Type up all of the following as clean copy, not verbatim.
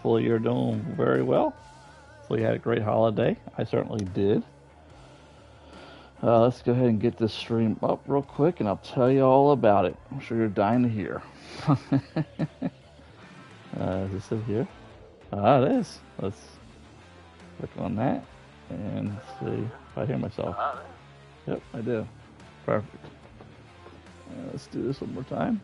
Hopefully you're doing very well. Hopefully you had a great holiday. I certainly did. Let's go ahead and get this stream up real quick and I'll tell you all about it. I'm sure you're dying to hear. Is this it here? Ah, it is. Let's click on that and see if I hear myself. Yep, I do. Perfect. Let's do this one more time.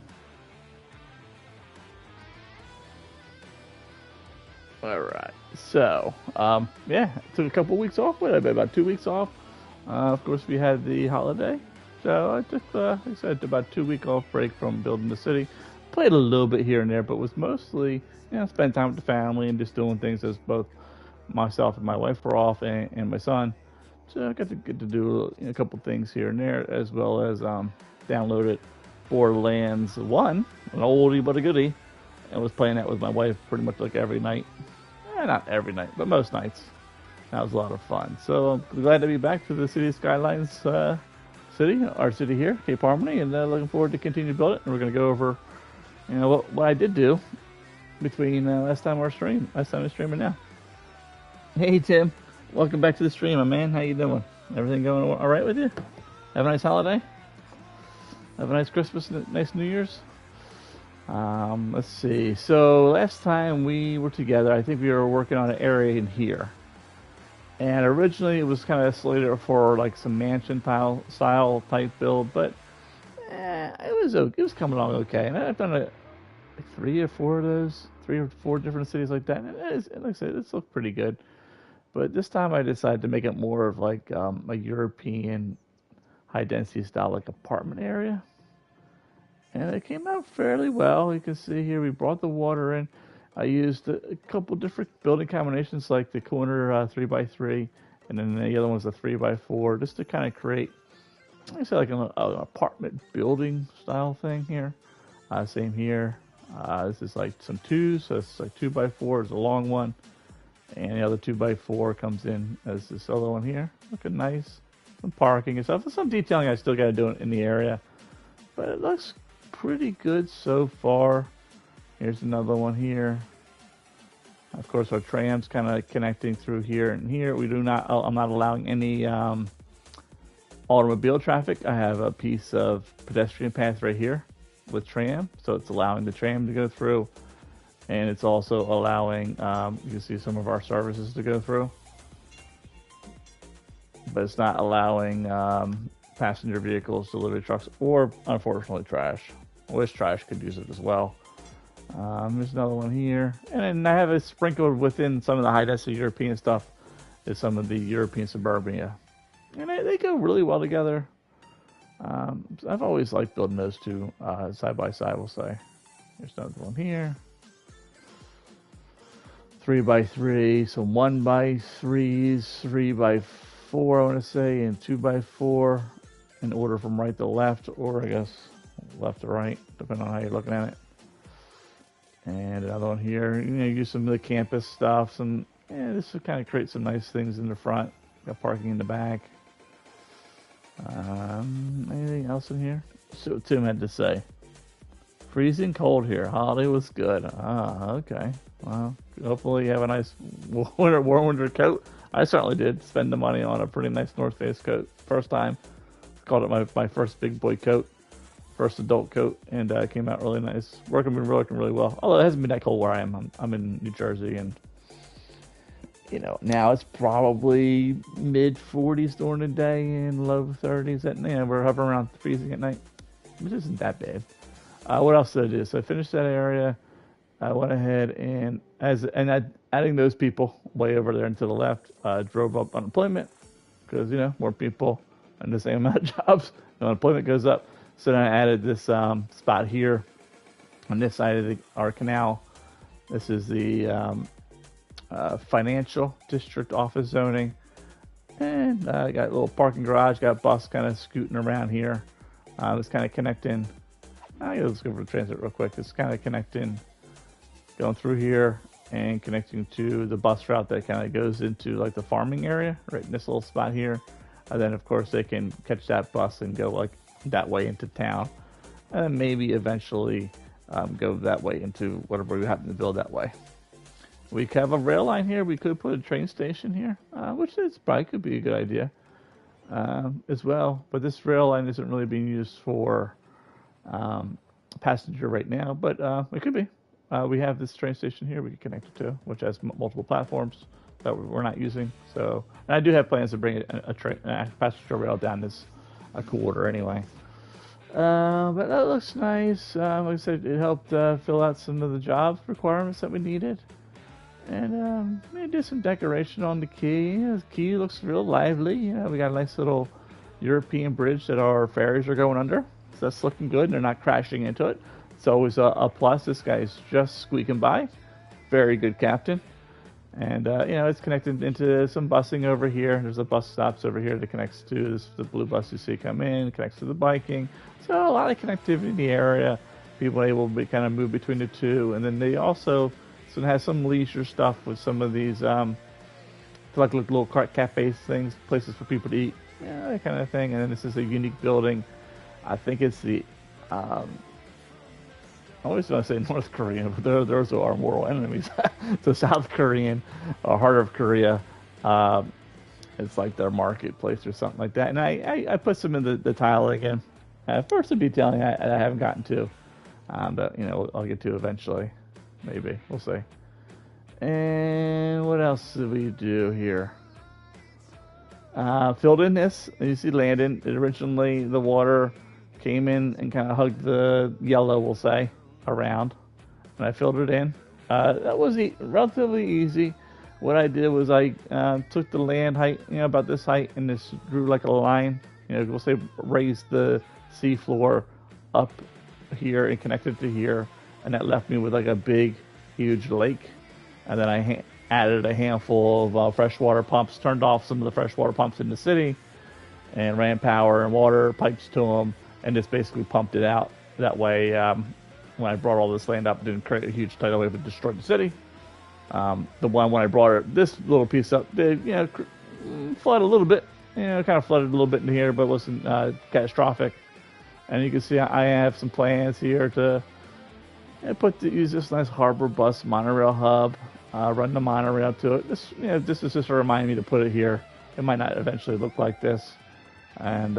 All right. So, yeah, took a couple weeks off. What, about 2 weeks off? Of course, we had the holiday. So I took, like I said, about 2 week off break from building the city. Played a little bit here and there, but was mostly, spend time with the family and just doing things as both myself and my wife were off and my son. So I got to get to do a couple things here and there, as well as downloaded Borderlands 1, an oldie but a goodie, and was playing that with my wife pretty much like every night. Not every night, but most nights. That was a lot of fun. So I'm glad to be back to the City Skylines city, our city here, Cape Harmony, and looking forward to continue to build it. And we're going to go over, what I did do between last time I streaming now. Hey Tim, welcome back to the stream, my man. How you doing? Everything going all right with you? Have a nice holiday. Have a nice Christmas, nice New Year's. Let's see. So last time we were together, I think we were working on an area in here. And originally it was kind of slated for like some mansion style type build, but it was coming along okay. And I've done like 3 or 4 of those, 3 or 4 different cities like that. And like I said, it's looked pretty good. But this time I decided to make it more of like a European high density style like apartment area. And it came out fairly well. You can see here we brought the water in. I used a couple different building combinations, like the corner 3x3, and then the other one's a 3x4, just to kind of create, like I said, like an apartment building style thing here. Same here. This is like some 2s, so it's like 2x4 is a long one, and the other 2x4 comes in as this other one here. Looking nice. Some parking and stuff. There's some detailing I still got to do in the area, but it looks pretty good so far. Here's another one here. Of course, our tram's kind of connecting through here and here. I'm not allowing any automobile traffic. I have a piece of pedestrian path right here with tram, so it's allowing the tram to go through, and it's also allowing, you can see some of our services to go through, but it's not allowing passenger vehicles, delivery trucks, or unfortunately trash. I wish trash could use it as well. There's another one here, and then I have it sprinkled within some of the high-density European stuff is some of the European suburbia, and they go really well together. I've always liked building those two side by side, we'll say. There's another one here. 3x3, some 1x3s, 3x4 I want to say, and 2x4 in order from right to left, or I guess left to right, depending on how you're looking at it. And another one here, use some of the campus stuff. This will kind of create some nice things in the front. Got parking in the back. Anything else in here? So Tim had to say. Freezing cold here. Holiday was good. Okay. Well, hopefully you have a nice warm winter coat. I certainly did spend the money on a pretty nice North Face coat. First time. Called it my first big boy coat. First adult coat, and it came out really nice. Working really well. Although it hasn't been that cold where I am. I'm in New Jersey, and now it's probably mid 40s during the day and low 30s at night. We're hovering around freezing at night, which isn't that bad. What else did I do? So I finished that area. I went ahead and adding those people way over there and to the left. Drove up unemployment because more people and the same amount of jobs. Unemployment goes up. So then I added this spot here on this side of our canal. This is the financial district office zoning. And I got a little parking garage, got a bus kind of scooting around here. It's kind of connecting. Let's go for the transit real quick. It's kind of connecting, going through here and connecting to the bus route that kind of goes into like the farming area right in this little spot here. And then of course they can catch that bus and go like that way into town, and then maybe eventually go that way into whatever we happen to build that way. We have a rail line here. We could put a train station here, which is probably could be a good idea as well. But this rail line isn't really being used for passenger right now, but it could be. We have this train station here we can connect it to, which has multiple platforms that we're not using. So, and I do have plans to bring a passenger rail down this quarter anyway. But that looks nice. Like I said, it helped fill out some of the job requirements that we needed. And we did some decoration on the quay. The quay looks real lively. We got a nice little European bridge that our ferries are going under. So that's looking good. They're not crashing into it. It's always a plus. This guy's just squeaking by. Very good captain. And, it's connected into some busing over here. There's a bus stops over here that connects to the blue bus you see come in, connects to the biking. So a lot of connectivity in the area. People are able to kind of move between the two. And then they also has some leisure stuff with some of these, like little cafes things, places for people to eat, that kind of thing. And then this is a unique building. I think it's the, I always want to say North Korean, but those are our mortal enemies. So South Korean, heart of Korea, it's like their marketplace or something like that. And I put some in the tile again. For some detailing I haven't gotten to, but I'll get to eventually. Maybe we'll see. And what else did we do here? Filled in this. You see Landon. Originally the water came in and kind of hugged the yellow, we'll say, around, and I filled it in. That was relatively easy. What I did was I took the land height, about this height, and just drew like a line. We'll say raised the seafloor up here and connected to here, and that left me with like a big, huge lake. And then I added a handful of freshwater pumps, turned off some of the freshwater pumps in the city, and ran power and water pipes to them, and just basically pumped it out. That way, when I brought all this land up, it didn't create a huge tidal wave that destroyed the city. The one when I brought this little piece up did, flood a little bit, kind of flooded a little bit in here, but wasn't catastrophic. And you can see I have some plans here to use this nice harbor bus monorail hub, run the monorail to it. This is just to remind me to put it here. It might not eventually look like this. And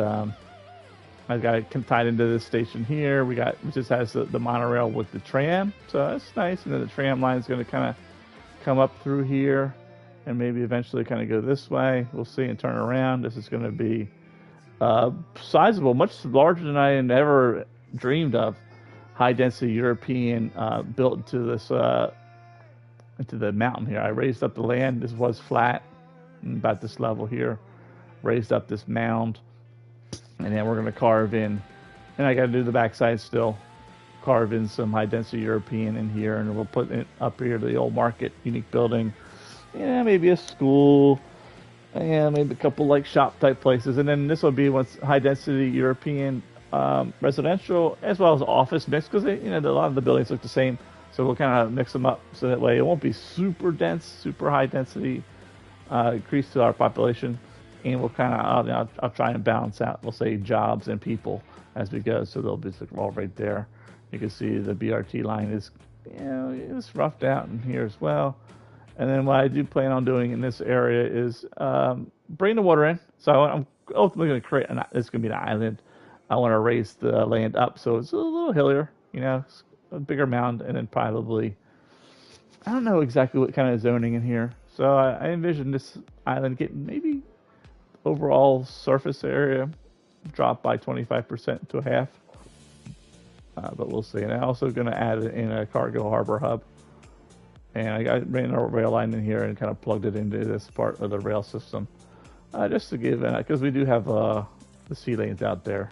I've got it tied into this station here. It just has the monorail with the tram, so that's nice. And then the tram line is going to kind of come up through here and maybe eventually kind of go this way. We'll see, and turn around. This is going to be sizable, much larger than I had ever dreamed of. High density European built into the mountain here. I raised up the land. This was flat, about this level here. Raised up this mound, and then we're going to carve in, and I got to do the backside still. Carve in some high density European in here, and we'll put it up here to the old market, unique building. Maybe a school. Maybe a couple like shop type places, and then this will be once high density European residential as well as office mix, because a lot of the buildings look the same, so we'll kind of mix them up so that way it won't be super dense, super high density, increase to our population, and we'll kind of I'll try and balance out, we'll say, jobs and people as we go, so they'll be all right there. You can see the BRT line is it's roughed out in here as well. And then what I do plan on doing in this area is bring the water in. So I'm ultimately going to create it's going to be an island. I want to raise the land up so it's a little hillier, a bigger mound, and then probably, I don't know exactly what kind of zoning in here. So I envision this island getting maybe overall surface area drop by 25% to a half. But we'll see. And I'm also going to add in a cargo harbor hub. And I ran a rail line in here and kind of plugged it into this part of the rail system. Just to give, because we do have the sea lanes out there.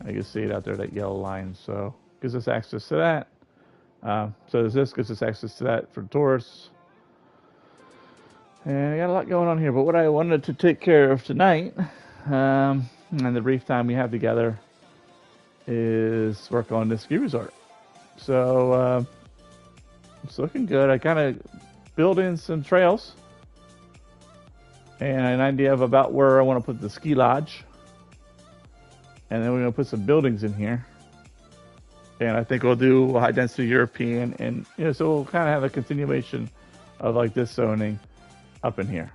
You can see it out there, that yellow line. So gives us access to that. So this gives us access to that for tourists. And I got a lot going on here. But what I wanted to take care of tonight, and the brief time we have together, is work on this ski resort. So it's looking good. I kind of built in some trails and an idea of about where I want to put the ski lodge. And then we're going to put some buildings in here. and I think we'll do high density European, and so we'll kind of have a continuation of like this zoning up in here.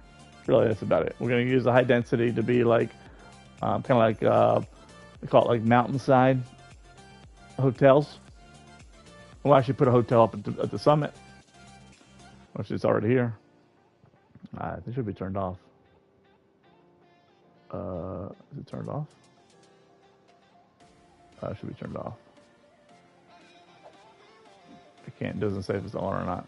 Really, that's about it. We're gonna use the high density to be like kind of like they call it like mountainside hotels. We'll actually put a hotel up at the summit, which is already here. They should be turned off. Is it turned off? It should be turned off. I can't. It doesn't say if it's on or not.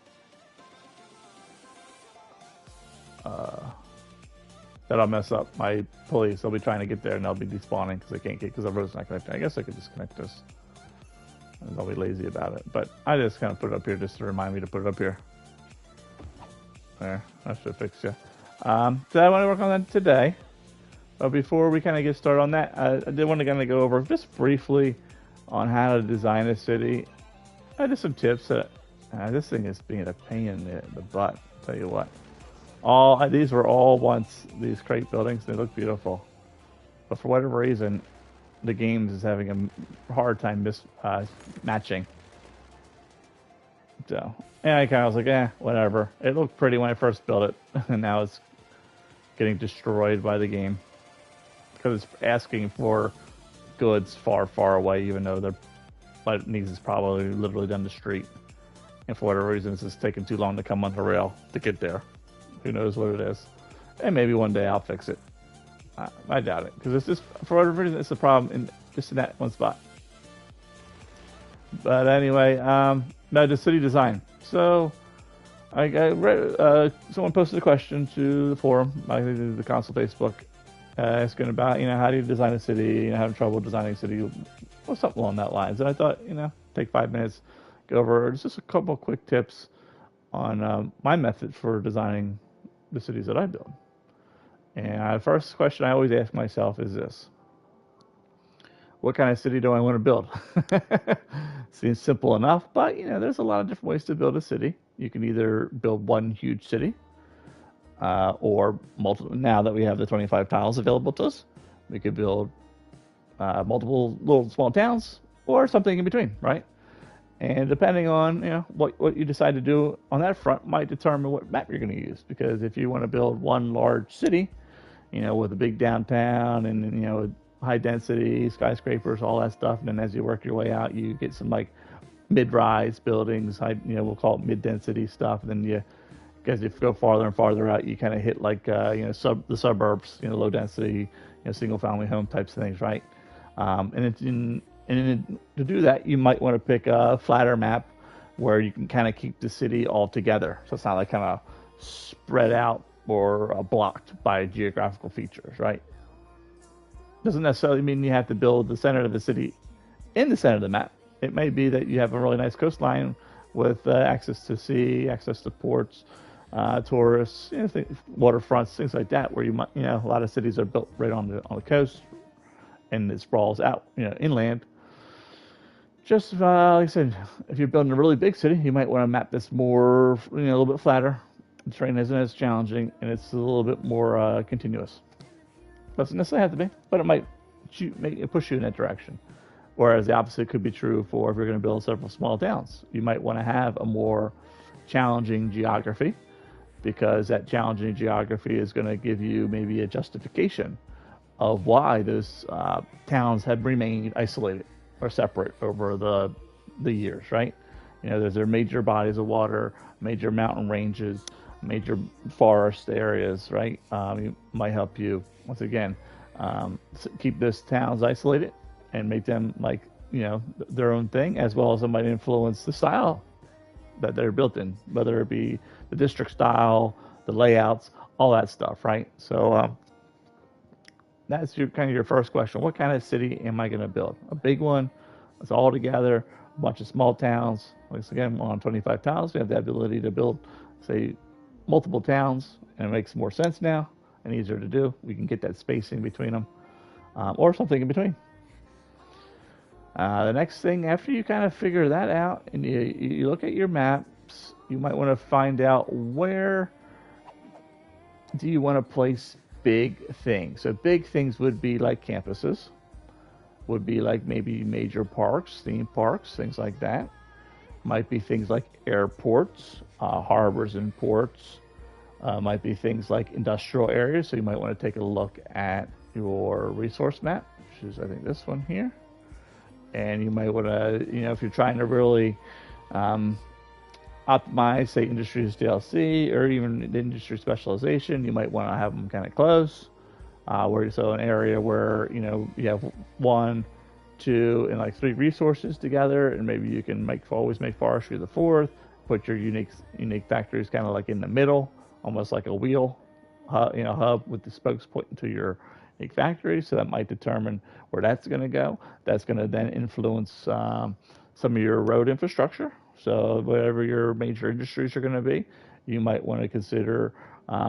That'll mess up my police. They'll be trying to get there and they'll be despawning because they can't get because the road's not connected. I guess I could disconnect this. And I'll be lazy about it. But I just kind of put it up here just to remind me to put it up here. There, that should fix you. So I want to work on that today. But before we kind of get started on that, I did want to kind of go over just briefly on how to design a city. I did some tips. This thing is being a pain in the butt. I'll tell you what. These were all once these crate buildings. They look beautiful, but for whatever reason, the game is having a hard time matching. So, and I kind of was like, whatever. It looked pretty when I first built it, and now it's getting destroyed by the game because it's asking for goods far, far away, even though what it needs is probably literally down the street. And for whatever reason, it's just taking too long to come on the rail to get there. Who knows what it is? And maybe one day I'll fix it. I doubt it, because it's just, for whatever reason, it's a problem just in that one spot. But anyway, now the city design. So I read, someone posted a question to the forum, I think the console Facebook, asking about, how do you design a city, having trouble designing a city, or something along that lines. And I thought, take 5 minutes, go over just a couple quick tips on my method for designing the cities that I build. And the first question I always ask myself is this: what kind of city do I want to build? Seems simple enough, but there's a lot of different ways to build a city. You can either build one huge city, or multiple. Now that we have the 25 tiles available to us, we could build multiple little small towns, or something in between, right? And depending on what you decide to do on that front might determine what map you're going to use. Because if you want to build one large city, with a big downtown and high density skyscrapers, all that stuff, and then as you work your way out, you get some like mid-rise buildings, we'll call it mid-density stuff. And then as you go farther and farther out, you kind of hit like the suburbs, low density, single family home types of things, right? And to do that, you might want to pick a flatter map where you can kind of keep the city all together. So it's not like kind of spread out or blocked by geographical features, right? Doesn't necessarily mean you have to build the center of the city in the center of the map. It may be that you have a really nice coastline with access to sea, access to ports, tourists, waterfronts, things like that, where you might, a lot of cities are built right on the coast, and it sprawls out, inland. Just like I said, if you're building a really big city, you might want to map this more, a little bit flatter. The terrain isn't as challenging, and it's a little bit more continuous. Doesn't necessarily have to be, but it might push you in that direction. Whereas the opposite could be true for if you're going to build several small towns. You might want to have a more challenging geography, because that challenging geography is going to give you maybe a justification of why those towns have remained isolated or separate over the years, right? There's major bodies of water, major mountain ranges, major forest areas, right? It might help you, once again, keep those towns isolated and make them like, their own thing, as well as it might influence the style that they're built in, whether it be the district style, the layouts, all that stuff, right? So that's your first question. What kind of city am I going to build? A big one, it's all together, a bunch of small towns. Once again, on 25 tiles, we have the ability to build, say, multiple towns, and it makes more sense now and easier to do. We can get that spacing between them, or something in between. The next thing, after you kind of figure that out and you look at your maps, you might want to find out where do you want to place big things. So big things would be like campuses, would be like maybe major parks, theme parks, things like that. Might be things like airports, harbors and ports. Might be things like industrial areas. So you might want to take a look at your resource map, which is I think this one here. And you might want to, if you're trying to really optimize, say, industry DLC or even industry specialization, you might want to have them kind of close. So an area where you have 1, 2, and like 3 resources together, and maybe you can always make forestry the 4th. Put your unique factories kind of like in the middle, almost like a wheel, hub with the spokes pointing to your unique factory. So that might determine where that's going to go. That's going to then influence some of your road infrastructure. So whatever your major industries are going to be, you might want to consider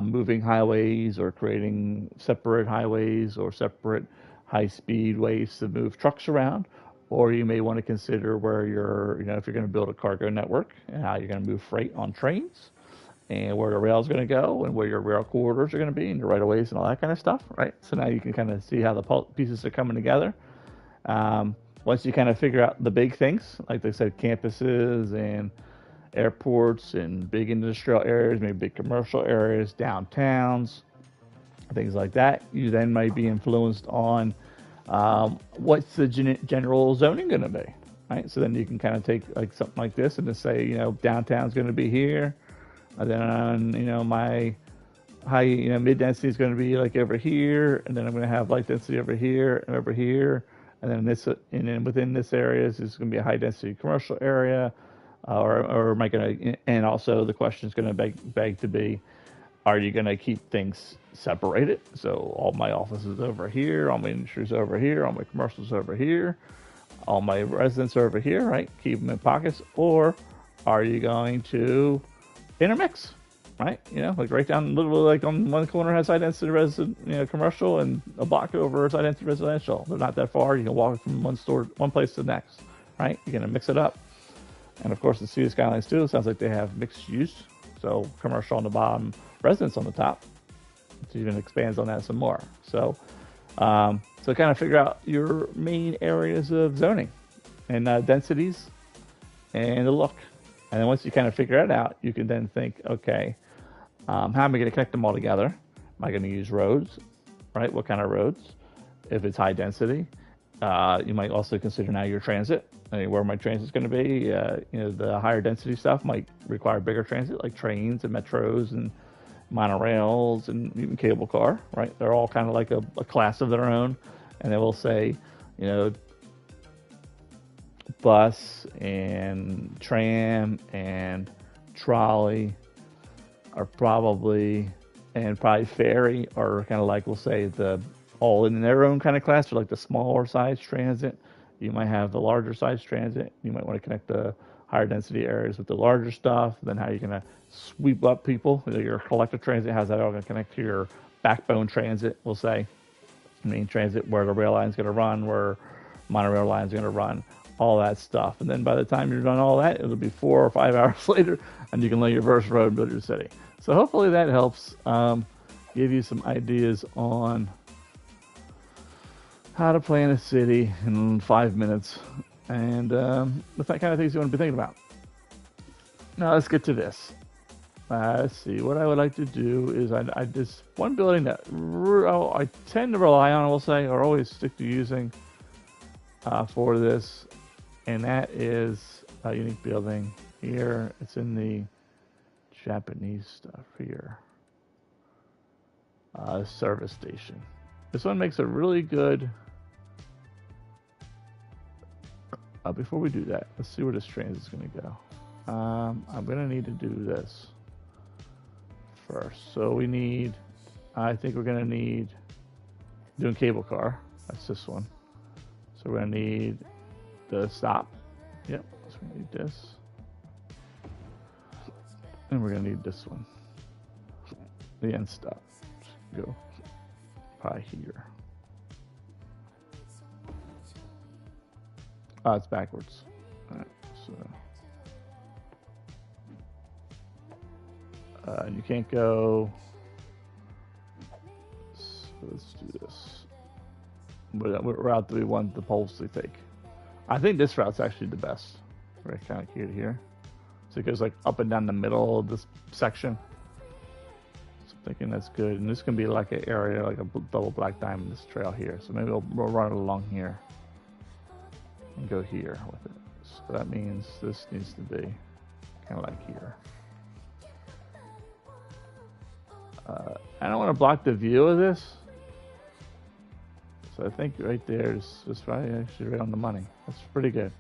moving highways or creating separate highways or separate high-speed ways to move trucks around. Or you may want to consider where if you're going to build a cargo network and how you're going to move freight on trains and where the rail is going to go and where your rail corridors are going to be and your right-of-ways and all that kind of stuff, right? So now you can kind of see how the pieces are coming together. Once you kind of figure out the big things, like they said, campuses and airports and big industrial areas, maybe big commercial areas, downtowns, things like that, you then might be influenced on what's the general zoning going to be, right? So then you can kind of take like something like this and just say, downtown's going to be here, and then my high, mid density is going to be like over here, and then I'm going to have light density over here and over here, and then within this area is going to be a high density commercial area, or am I going to? And also the question is going to beg to be, are you going to keep things separated? So all my offices over here, all my industries over here, all my commercials over here, all my residents over here, right? Keep them in pockets. Or are you going to intermix, right? Like right down, literally like on one corner has high density commercial, and a block over is high density residential. They're not that far. You can walk from one place to the next, right? You're going to mix it up. And of course, the City Skylines too, it sounds like they have mixed use. So commercial on the bottom, residents on the top. It even expands on that some more. So kind of figure out your main areas of zoning and densities and the look. And then once you kind of figure that out, you can then think, okay, how am I going to connect them all together? Am I going to use roads, right? What kind of roads? If it's high density, you might also consider now your transit. Where my transit's going to be. The higher density stuff might require bigger transit, like trains and metros and monorails and even cable car, right? They're all kind of like a class of their own. And they will say, bus and tram and trolley are probably ferry are kind of like, we'll say, the all in their own kind of class, or like the smaller size transit. You might have the larger size transit. You might want to connect the higher density areas with the larger stuff. Then how are you going to sweep up people? Your collective transit, how's that all going to connect to your backbone transit, we'll say. Main transit, where the rail line is going to run, where monorail line is going to run, all that stuff. And then by the time you're done all that, it'll be 4 or 5 hours later, and you can lay your first road and build your city. So hopefully that helps give you some ideas on how to plan a city in 5 minutes, and the kind of things you want to be thinking about. Now let's get to this. Let's see, what I would like to do is I just one building that I tend to rely on, I will say, or always stick to using for this, and that is a unique building here. It's in the Japanese stuff here. Service station. This one makes a really good. Before we do that, let's see where this transit's going to go. I'm going to need to do this first. So I think we're going to need, doing cable car. That's this one. So we're going to need the stop. Yep, so we need this. And we're going to need this one. The end stop. Go by here. Oh, it's backwards. All right, so you can't go. So let's do this. what route do we want the poles to take? I think this route's actually the best. Right, kind of here to here. So it goes like up and down the middle of this section. So I'm thinking that's good. And this can be like an area, like a double black diamond, this trail here. So maybe we'll run it along here and go here with it. So that means this needs to be kind of like here. I don't want to block the view of this. So I think right there is probably actually right on the money. That's pretty good.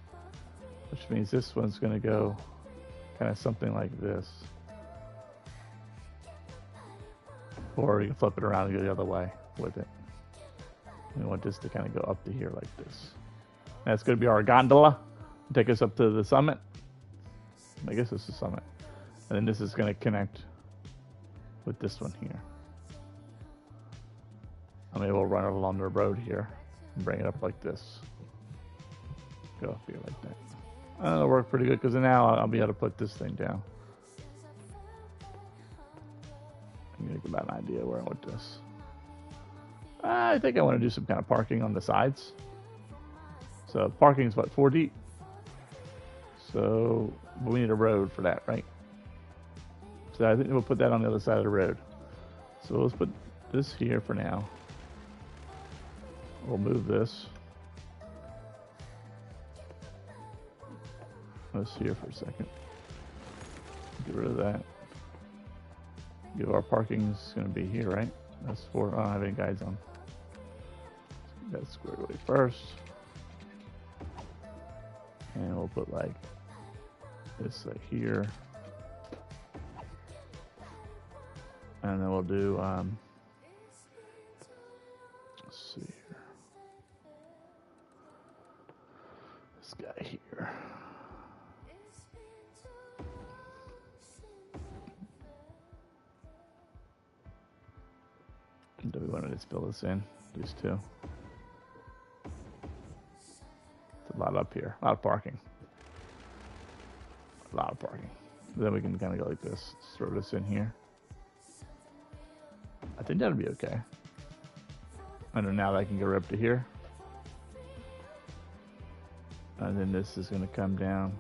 Which means this one's going to go kind of something like this. Or you can flip it around and go the other way with it. We want this to kind of go up to here like this. That's going to be our gondola. Take us up to the summit. I guess this is the summit. And then this is going to connect with this one here. I mean, we'll run it along the road here and bring it up like this. Go up here like that. That'll work pretty good because now I'll be able to put this thing down. I'm going to get about an idea where I want this. I think I want to do some kind of parking on the sides. So parking is what, 4 deep? So we need a road for that, right? So I think we'll put that on the other side of the road. So let's put this here for now. We'll move this. This here for a second. Get rid of that. Give our parking's gonna be here, right? That's for I don't have any guides on. That's squared away first. And we'll put like this like here. And then we'll do let's see here. This guy here. Do we want to just fill this in? These two. It's a lot up here. A lot of parking. A lot of parking. Then we can kind of go like this. Just throw this in here. I think that'll be okay. I know now that I can go right up to here. And then this is going to come down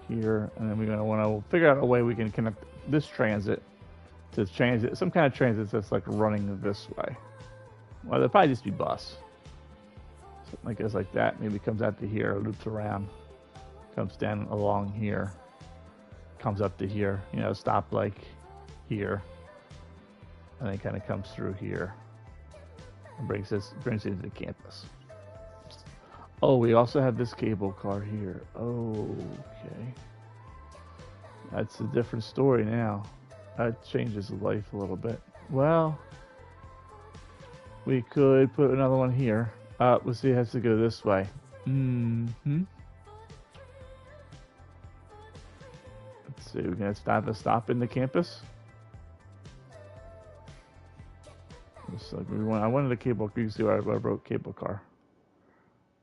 here. And then we're going to want to figure out a way we can connect this transit to transit, some kind of transit that's like running this way. Well, it'll probably just be bus. Something like this, like that. Maybe comes out to here, loops around, comes down along here, comes up to here. You know, stop like here, and then kind of comes through here and brings it into the campus. Oh, we also have this cable car here. Oh, okay. That's a different story now. That changes the life a little bit. Well, we could put another one here. Let's see, it has to go this way. Let's see, we're gonna stop in the campus. Like I wanted a cable. You can see where I wrote cable car.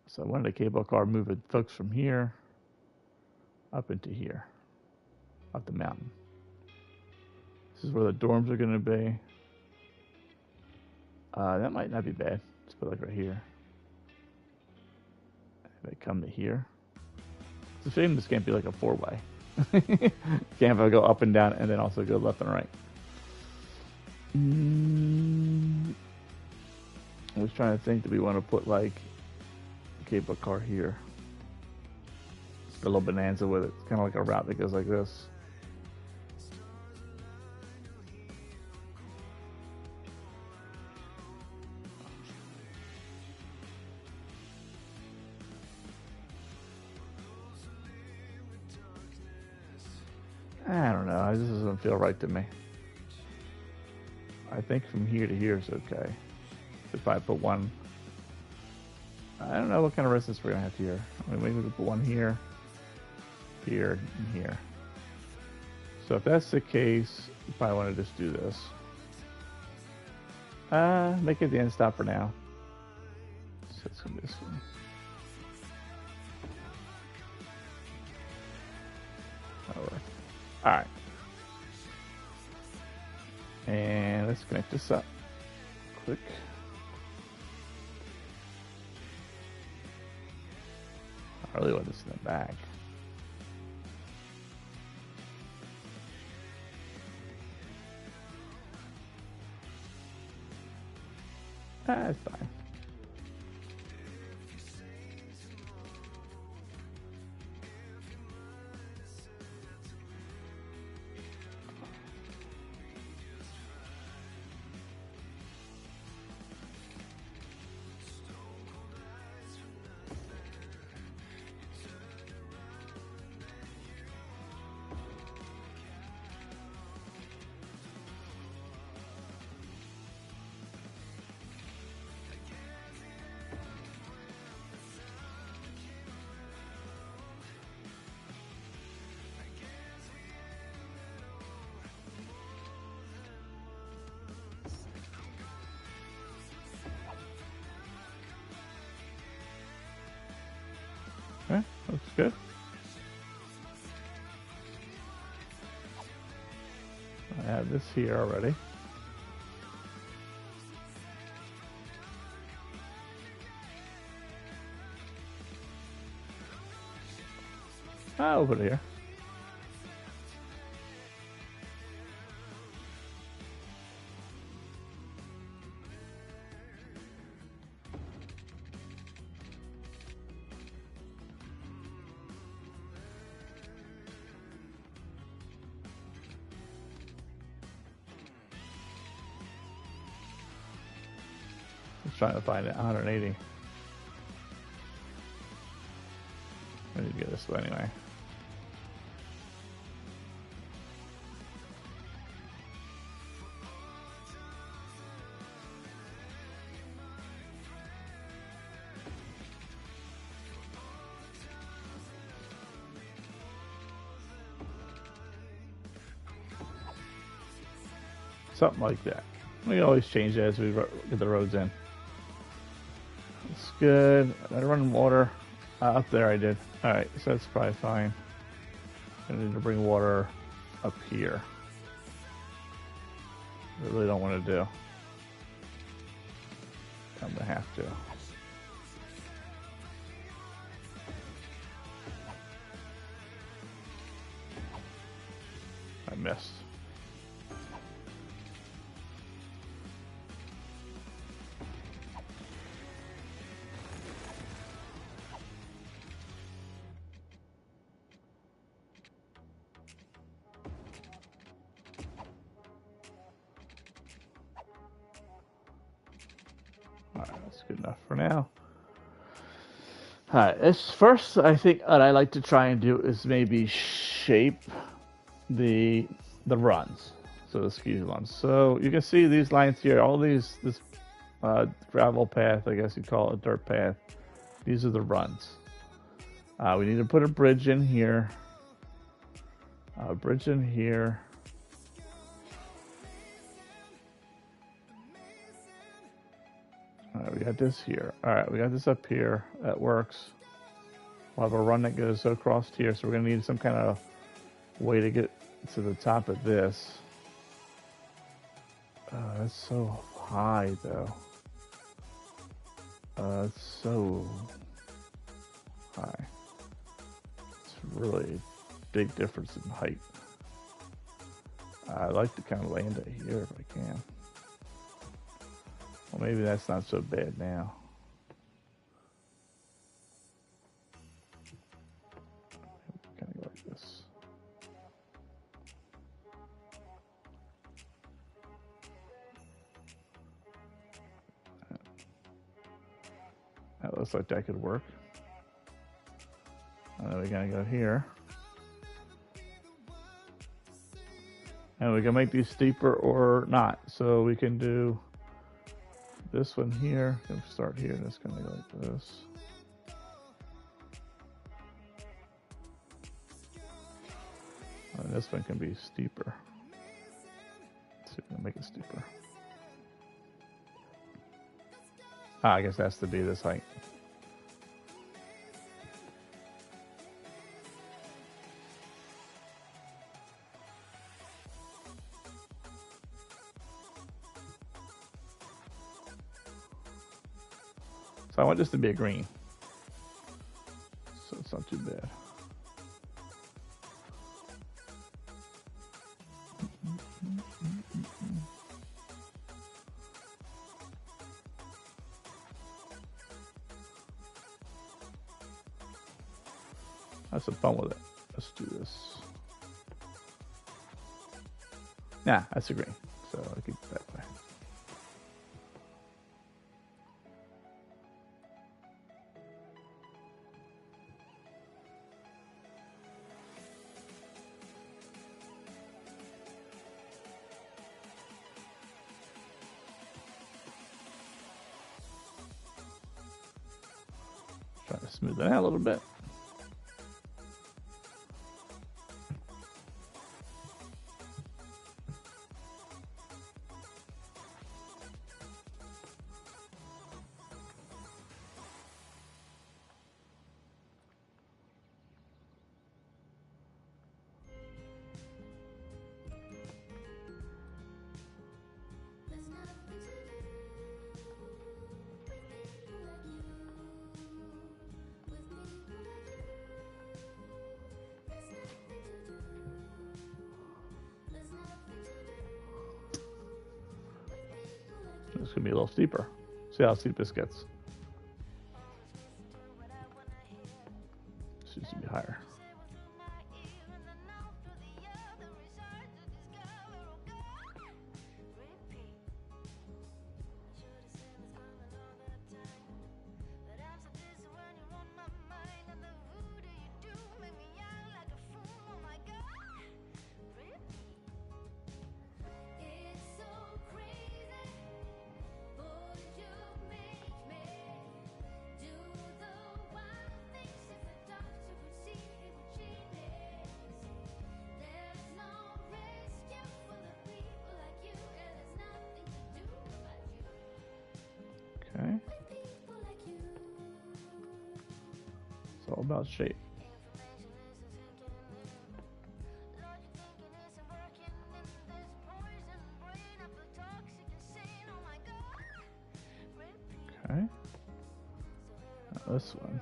So I wanted a cable car moving folks from here up into here, up the mountain. This is where the dorms are going to be. That might not be bad. Let's put it like right here. If I come to here. It's a shame this can't be like a 4-way. Can't go up and down and then also go left and right. I was trying to think, do we want to put like a cable car here? A little bonanza with it. It's kind of like a route that goes like this. I don't know. This doesn't feel right to me. I think from here to here is okay. If I put one, I don't know what kind of resistance we're gonna have here. I mean, maybe we could put one here, here, and here. So if that's the case, you probably want to just do this. Make it the end stop for now. So it's gonna be this one. All right. And let's connect this up quick. I really want this in the back. That's fine. Okay, looks good. I have this here already. I'll put it here. Just trying to find it. 180. I need to get this way anyway. Something like that. We can always change it as we get the roads in. It's good. I run water. Up there I did. Alright, so that's probably fine. I need to bring water up here. I really don't want to do. I'm going to have to. I missed. Alright, that's good enough for now. Alright, as first, I think what I like to try and do is maybe shape the runs. So the ski runs. So you can see these lines here, all these, this gravel path, I guess you call it, dirt path. These are the runs. We need to put a bridge in here. A bridge in here. Alright, we got this here. Alright, we got this up here. That works. We'll have a run that goes across here, so we're going to need some kind of way to get to the top of this. That's so high, though. It's so high. It's really a big difference in height. I'd like to kind of land it here if I can. Well, maybe that's not so bad now. Kind of go like this. That looks like that could work. And then we're gonna go here. And we can make these steeper or not. So we can do this one here. Can start here. That's gonna go like this. And this one can be steeper. Let's see if we can make it steeper. I guess that's to be this height. So I want this to be a green. So have some fun with it. Let's do this. Nah, that's a green. So I'll keep it that way. Try to smooth it out a little bit. It's gonna be a little steeper. See how steep this gets. This needs to be higher. Okay. It's all about shape. Okay. Now this one.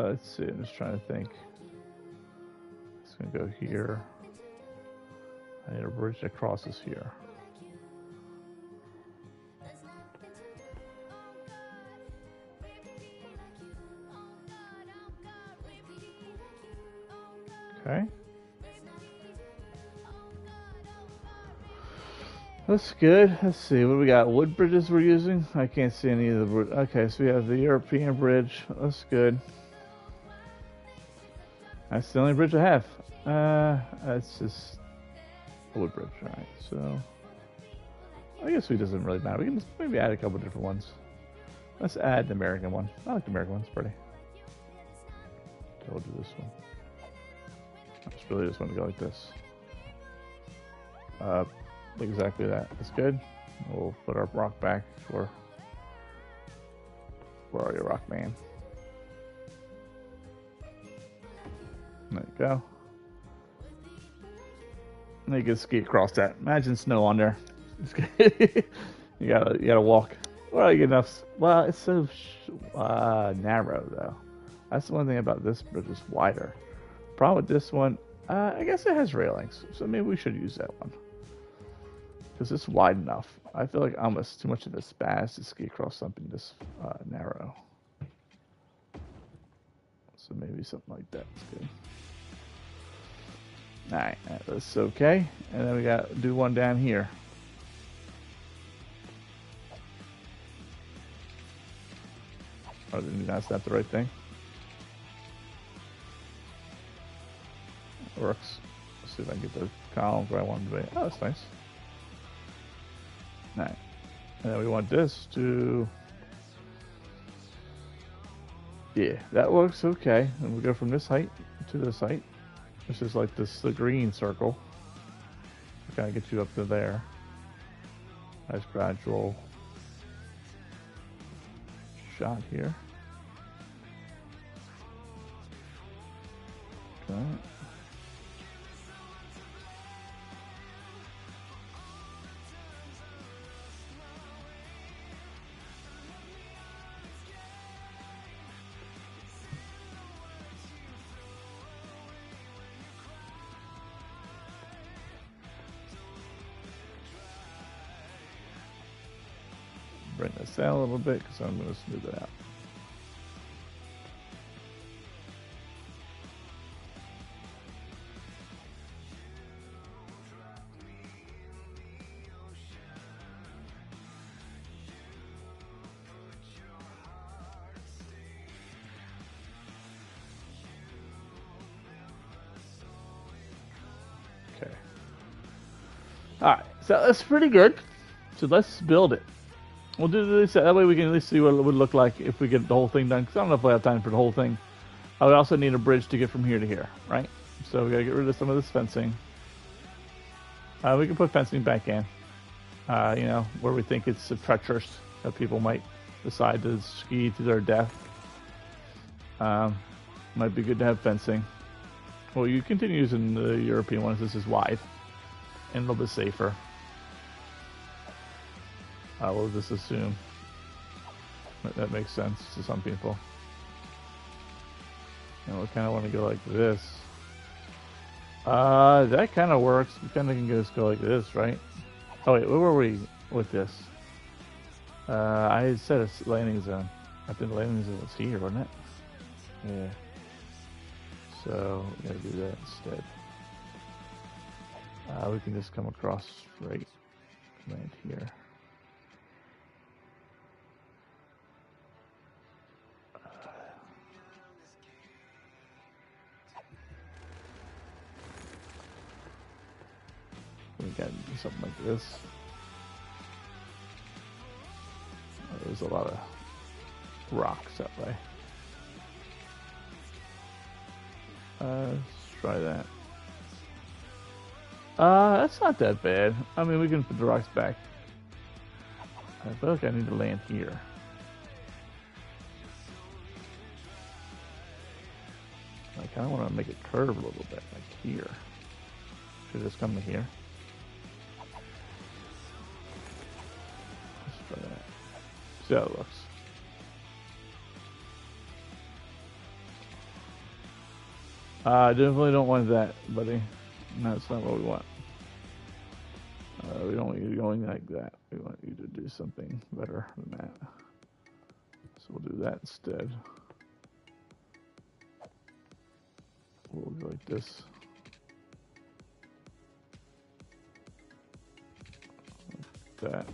Let's see, I'm just trying to think. It's gonna go here. I need a bridge that crosses here. Okay. That's good. Let's see, what do we got? Wood bridges we're using? I can't see any of the... Okay, so we have the European bridge. That's good. That's the only bridge I have. That's just a wood bridge. Alright, so... I guess it doesn't really matter. We can just maybe add a couple different ones. Let's add the American one. I like the American one. It's pretty. So we'll do this one. I just really just want to go like this. Exactly that. That's good. We'll put our rock back for... Where are you, rock man? There you go. And you can ski across that. Imagine snow on there. you gotta walk. Well, you get enough. Well, it's so narrow though. That's the one thing about this bridge is wider. Problem with this one, I guess it has railings, so maybe we should use that one because it's wide enough. I feel like I'm too much of a spaz to ski across something this narrow. So maybe something like that's good. Alright, that's okay. And then we got to do one down here. Oh, that's not the right thing. It works. Let's see if I can get the columns where I want them to be. Oh, that's nice. Alright. And then we want this to... Yeah, that works okay. And we go from this height to this height. This is like this, the green circle. Kind of get you up to there. Nice gradual shot here. Okay. Bring this down a little bit because I'm going to smooth it out. Okay. Alright, so that's pretty good. So let's build it. We'll do this, that way we can at least see what it would look like if we get the whole thing done, because I don't know if we have time for the whole thing. I would also need a bridge to get from here to here, right? So we gotta get rid of some of this fencing. We can put fencing back in, you know, where we think it's treacherous, that people might decide to ski to their death. Might be good to have fencing. Well, you continue using the European ones. This is wide and a little bit safer. We'll just assume that makes sense to some people. And we kind of want to go like this. That kind of works. We kind of can just go like this, right? Oh wait, where were we with this? I had set a landing zone. I think the landing zone was here, wasn't it? Yeah. So we gotta do that instead. We can just come across right, land here. We got something like this. There's a lot of rocks that way. Let's try that. That's not that bad. I mean, we can put the rocks back. I feel like I need to land here. I kind of want to make it curve a little bit, like here. Should just come to here. Let's try that. See how it looks. I definitely don't want that, buddy. No, that's not what we want. We don't want you going like that. We want you to do something better than that. So we'll do that instead. We'll go like this. Like that.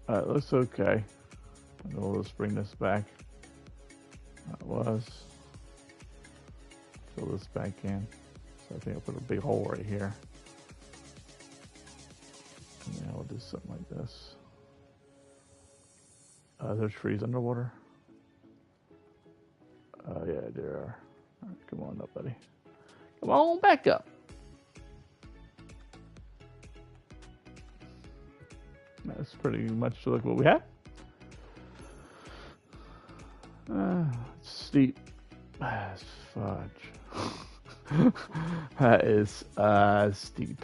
Alright, looks okay. And we'll just bring this back. That was. Fill this back in. So I think I'll put a big hole right here. And then I'll do something like this. There's trees underwater. Yeah, there are. All right, come on up, buddy. Come on back up. That's pretty much like what we have. It's steep as fudge. That is steep.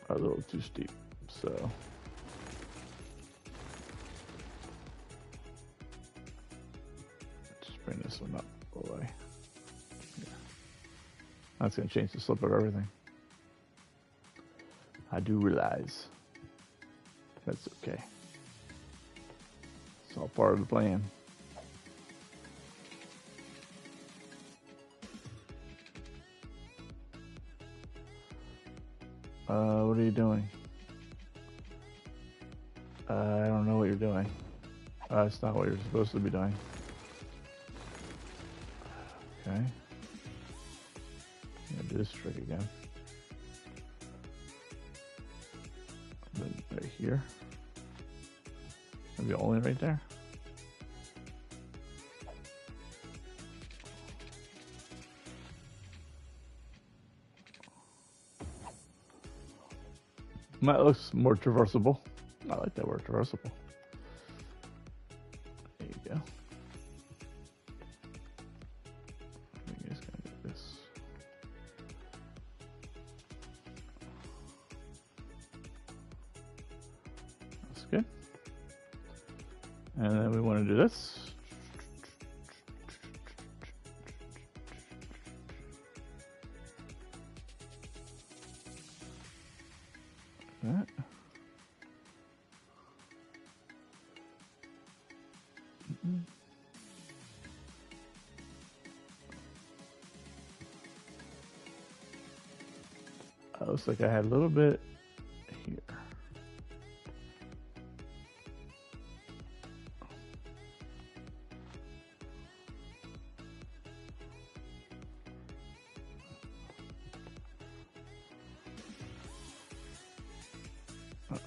A little too steep, so. Just bring this one up all the way. Yeah. That's going to change the slope of everything. I do realize. That's okay. It's all part of the plan. What are you doing? I don't know what you're doing. It's not what you're supposed to be doing. Okay. I'm gonna do this trick again. Then right here. Maybe only right there. That looks more traversable. I like that word, traversable. There you go. good. And then we want to do this. That. Looks like I had a little bit here.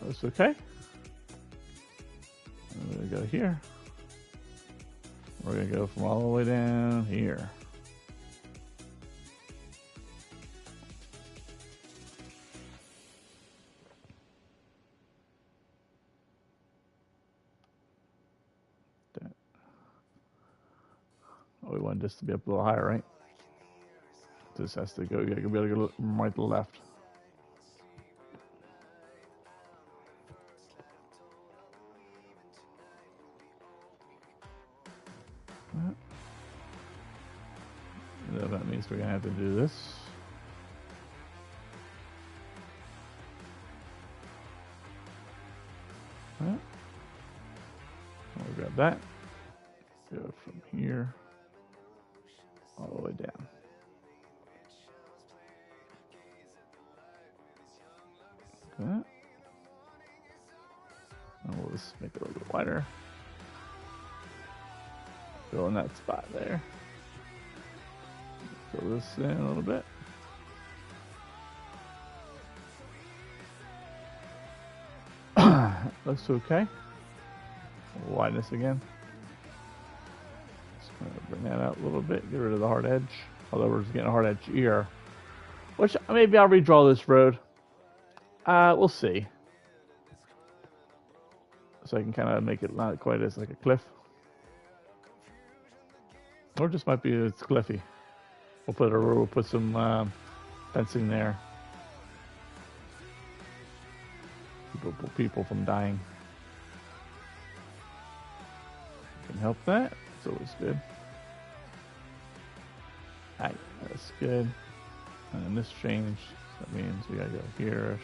That's okay. I'm gonna go here. We're gonna go from all the way down here. Oh, we want this to be up a little higher, right? This has to go. You gotta be able to go from right to left. So that means we're gonna have to do this. We'll grab that. Go from here all the way down. That. And we'll just make it a little bit wider. Fill in that spot there. Fill this in a little bit. Looks okay. We'll widen this again. Just gonna bring that out a little bit. Get rid of the hard edge. Although we're just getting a hard edge here. Which maybe I'll redraw this road. We'll see. So I can kind of make it not quite as like a cliff. Or just might be it's cliffy. We'll put some fencing there. People from dying. Can help that. It's always good. Alright, that's good. And then this changed. That means we gotta go here-ish.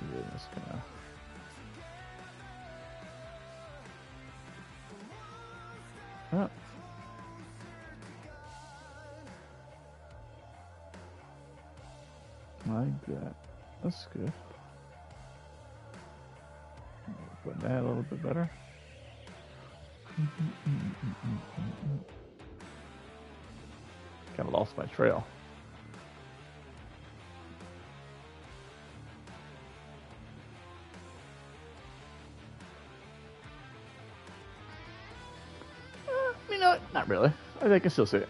Yeah, this kinda. Oh. Like that. That's good. Put that a little bit better. Kind of lost my trail. You know, not really. I think I can still see it.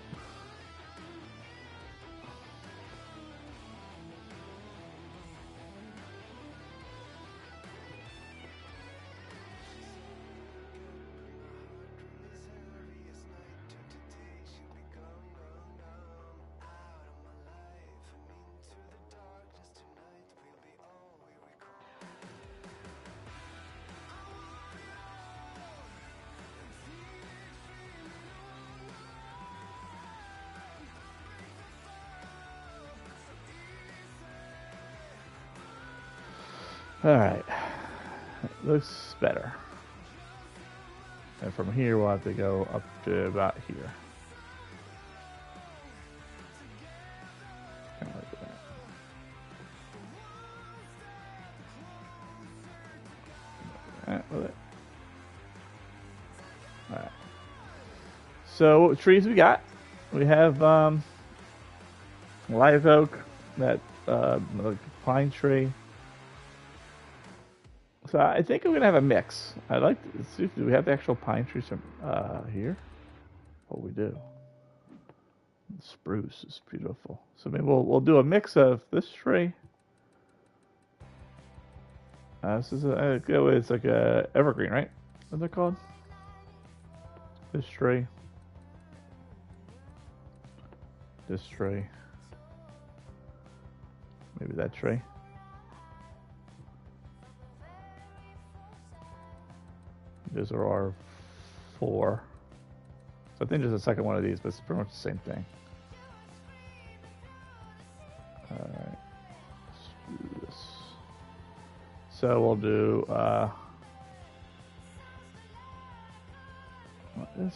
Alright, looks better. And from here we'll have to go up to about here. Kind of like that. Alright, with it. Alright. So what trees we got? We have live oak, that pine tree. So I think I'm gonna have a mix. I'd like to see if we have the actual pine trees from here. Oh, we do. The spruce is beautiful. So maybe we'll do a mix of this tree. This is it's like a evergreen, right? What's it called? This tree. This tree. Maybe that tree. branches, or are 4. So I think there's a second one of these, but it's pretty much the same thing. Alright, let's do this. So we'll do this.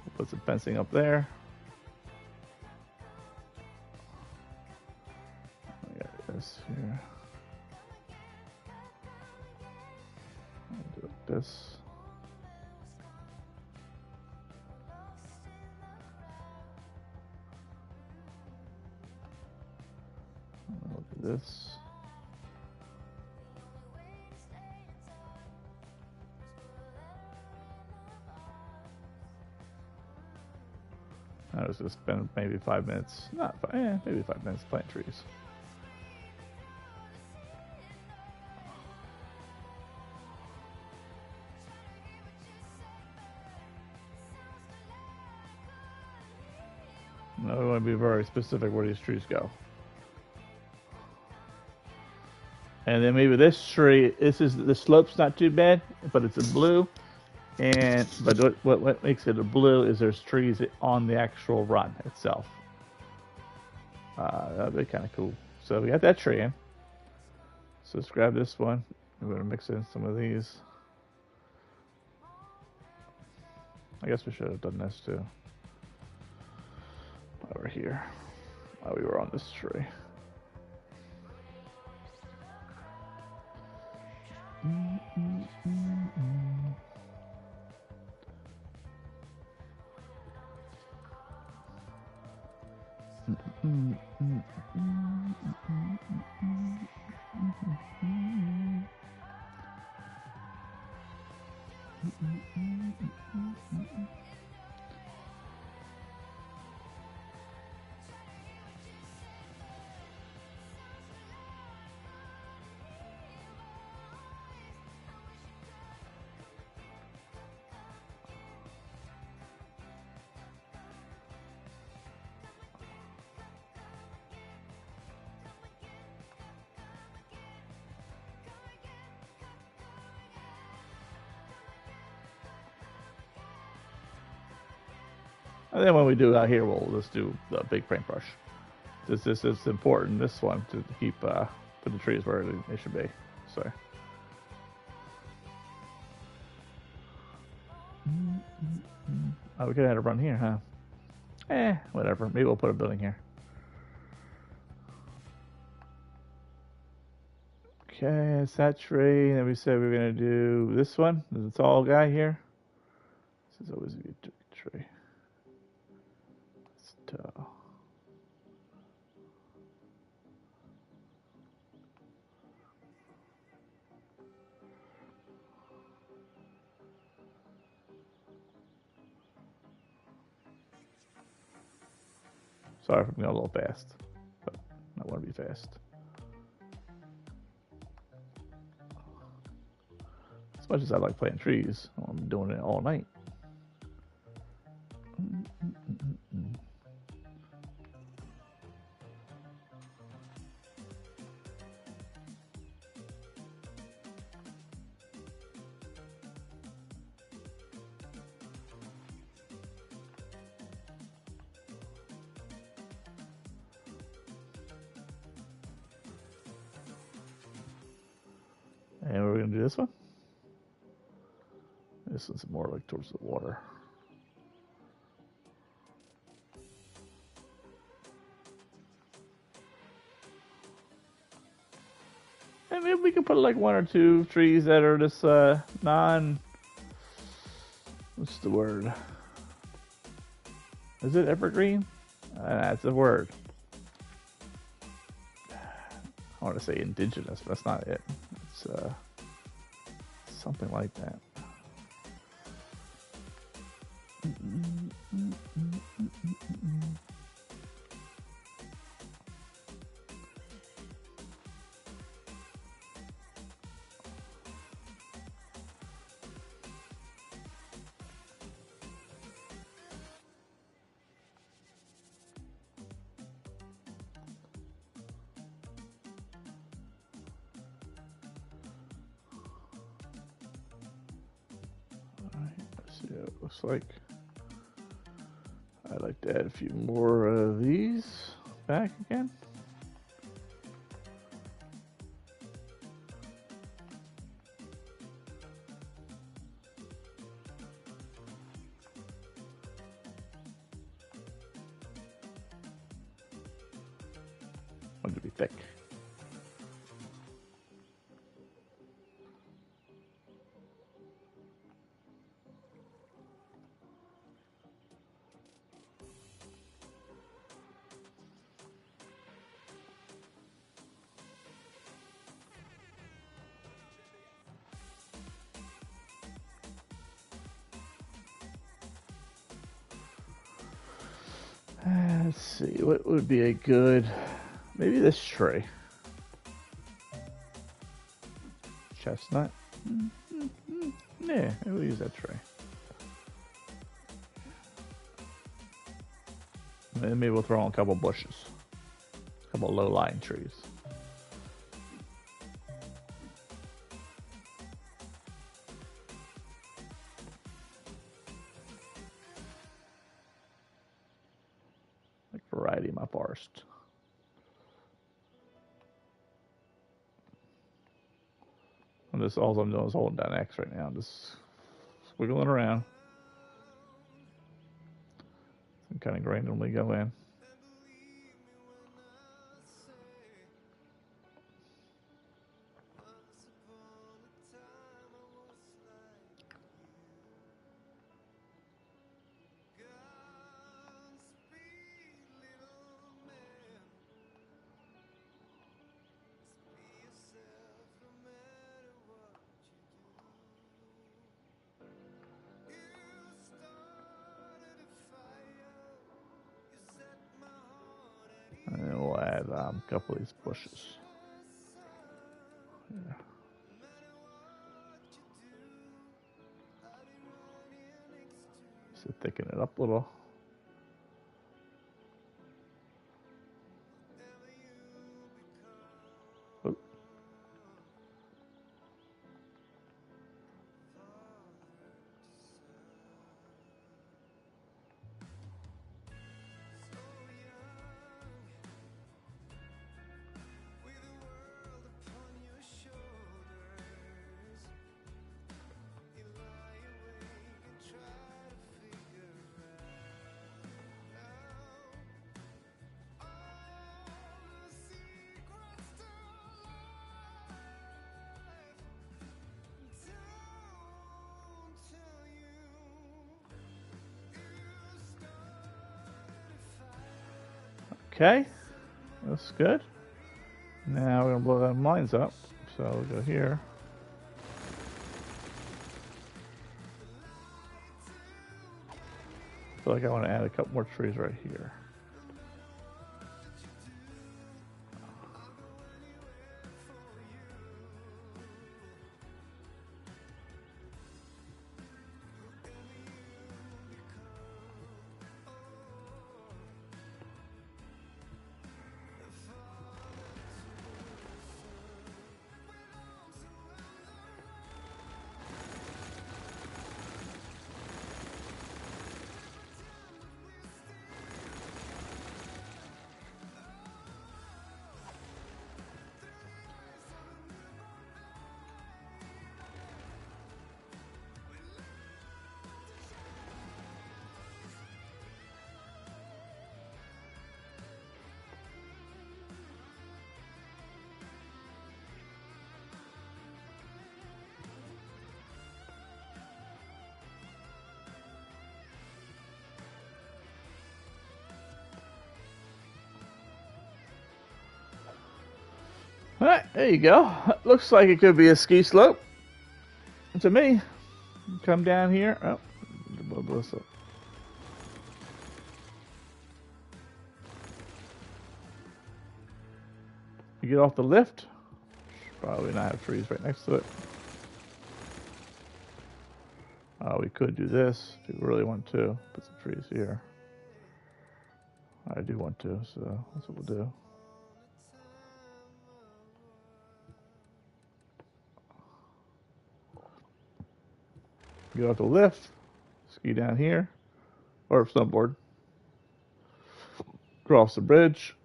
We'll put some fencing up there. I got this here. I'll do this. I'll do this. I was just spend maybe 5 minutes, not 5, maybe 5 minutes planting trees. Now we want to be very specific where these trees go. And then maybe this tree, the slope's not too bad, but it's a blue. But what makes it a blue is there's trees on the actual run itself. That'd be kind of cool. So we got that tree in. So let's grab this one. We're going to mix in some of these. I guess we should have done this too. While we're here. While we were on this tree. And then when we do out here, we'll just do the big paintbrush. This is important, this one, to keep put the trees where they should be. So. Oh, we could have had a run here, huh? Whatever. Maybe we'll put a building here. Okay, it's that tree. And then we said we were going to do this one. There's a tall guy here. This is always a good tree. Sorry if I'm going a little fast, but I want to be fast. As much as I like playing trees, I'm doing it all night. And we're going to do this one. This one's more like towards the water. And maybe we can put like 1 or 2 trees that are this what's the word? Is it evergreen? That's the word. I want to say indigenous, but that's not it. It's something like that. looks like I'd like to add a few more of these back again. Want it to be thick. Let's see, what would be a good, maybe this tree. Chestnut. Yeah, we'll use that tree. And then maybe we'll throw in a couple bushes, a couple low-lying trees. Like variety in my forest. And this, all I'm doing is holding down X right now. I'm just squiggling around. And kind of randomly go in. And then we'll add a couple of these bushes. Yeah. Just to thicken it up a little. Oop. Okay, that's good. Now we're gonna blow them lines up. So we'll go here. I feel like I want to add a couple more trees right here. Alright, there you go. Looks like it could be a ski slope. To me. Come down here. Oh, blow this up. You get off the lift. Probably not have trees right next to it. We could do this if we really want to. Put some trees here. I do want to, so that's what we'll do. Get off the lift. Just ski down here, or snowboard. Cross the bridge.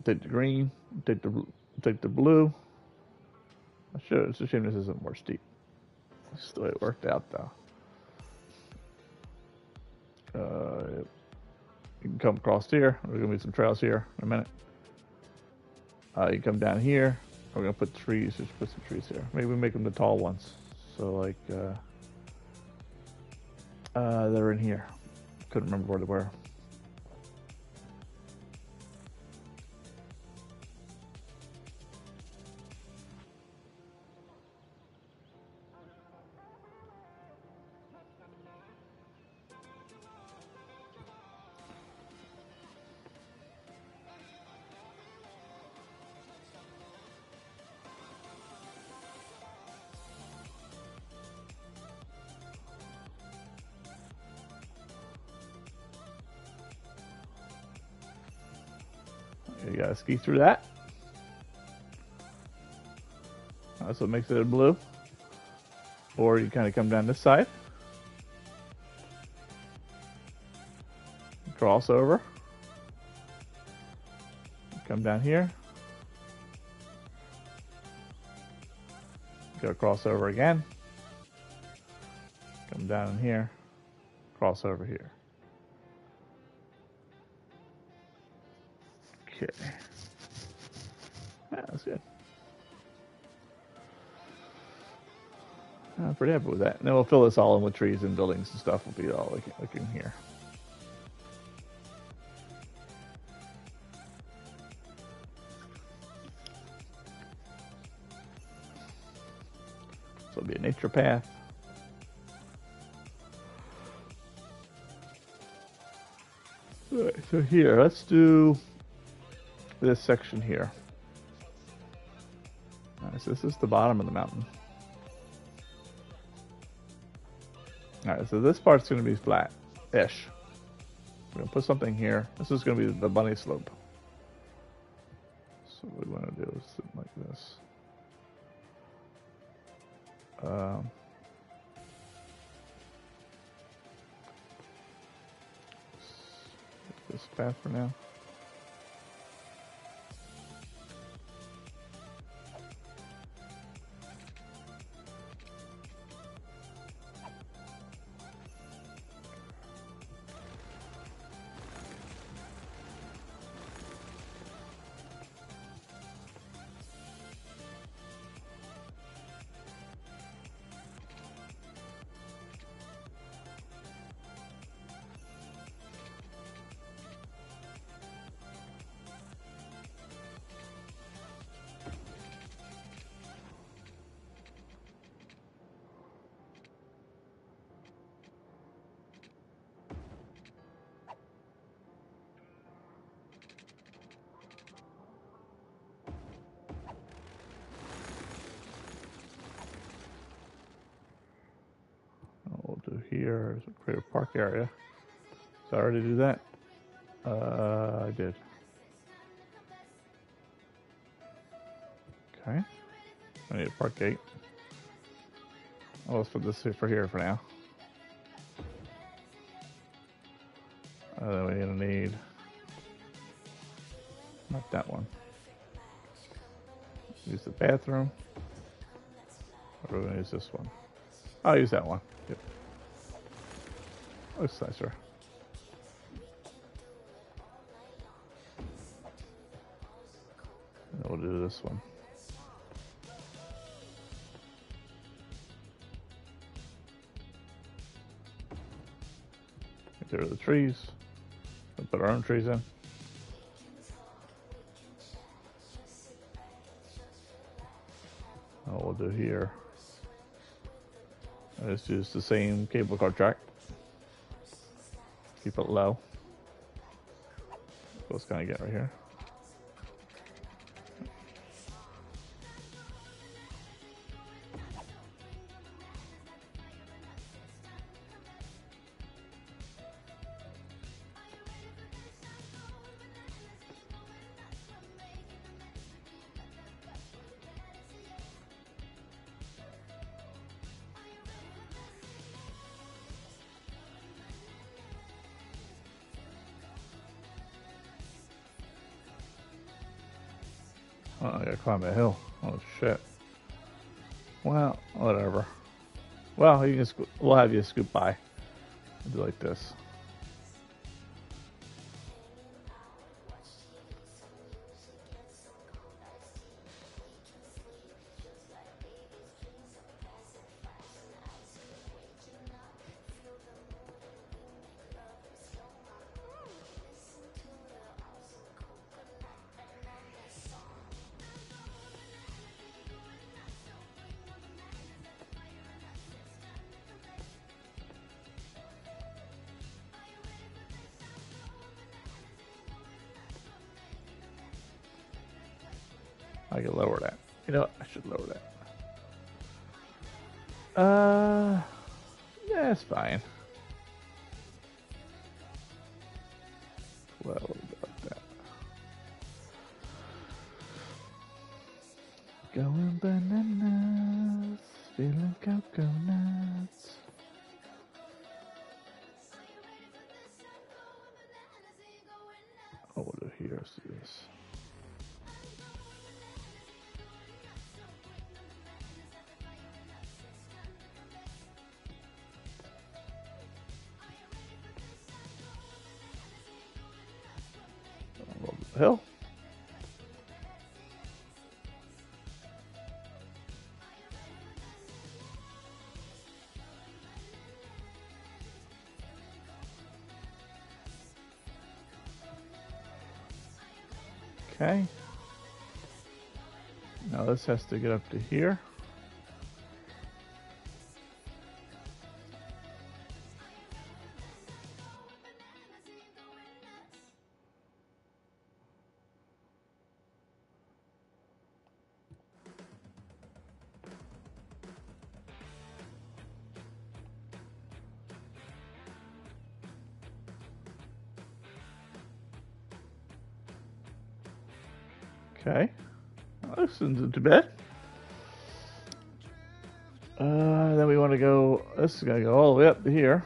Take the green. Take the blue. It's a shame this isn't more steep. That's the way it worked out, though. You can come across here. There's gonna be some trails here in a minute. You come down here. We're gonna put trees. Just put some trees here. Maybe we make them the tall ones. So like, they're in here. Couldn't remember where they were. You gotta ski through that. That's what makes it in blue. Or you kind of come down this side. Cross over. Come down here. Go cross over again. Come down in here. Cross over here. Okay. Yeah, that's good. I'm pretty happy with that. And then we'll fill this all in with trees and buildings and stuff. Will be all like in here. So it'll be a nature path. All right, so here, let's do this section here. Alright, so this is the bottom of the mountain. Alright, so this part's going to be flat-ish. We're going to put something here. This is going to be the bunny slope. So what we want to do is something like this. This path for now. Here is a create a park area. Did I already do that? I did. Okay. I need a park gate. Oh, let's put this for here for now. Then we're gonna need not that one. Use the bathroom. Or we're gonna use this one. I'll use that one. Yep. Looks nicer. And we'll do this one. Get rid of the trees. We'll put our own trees in. What we'll do here is use the same cable car track. Keep it low. So let's kind of get right here. Oh, I gotta climb a hill. Oh shit. Well, whatever. Well, you can we'll have you scoot by. Do like this. I can lower that. You know what? I should lower that. Yeah, it's fine. Well, we'll go like that. Going bananas, feeling coconuts. Oh, what here's this. Hill. Okay. Now this has to get up to here. Okay. This isn't too bad. Then we want to go. This is gonna go all the way up to here.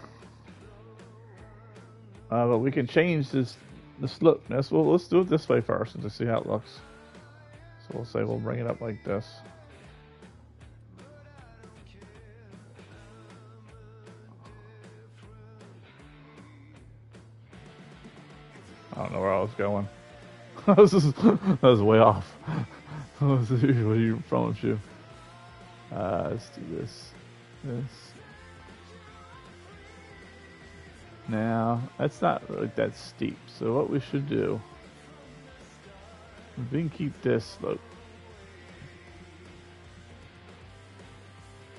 But we can change the slopeness. Well, let's do it this way first and just see how it looks. So we'll say we'll bring it up like this. I don't know where I was going. That was way off. What are you from you? Let's do this. Now, that's not really that steep. So what we should do, we can keep this slope.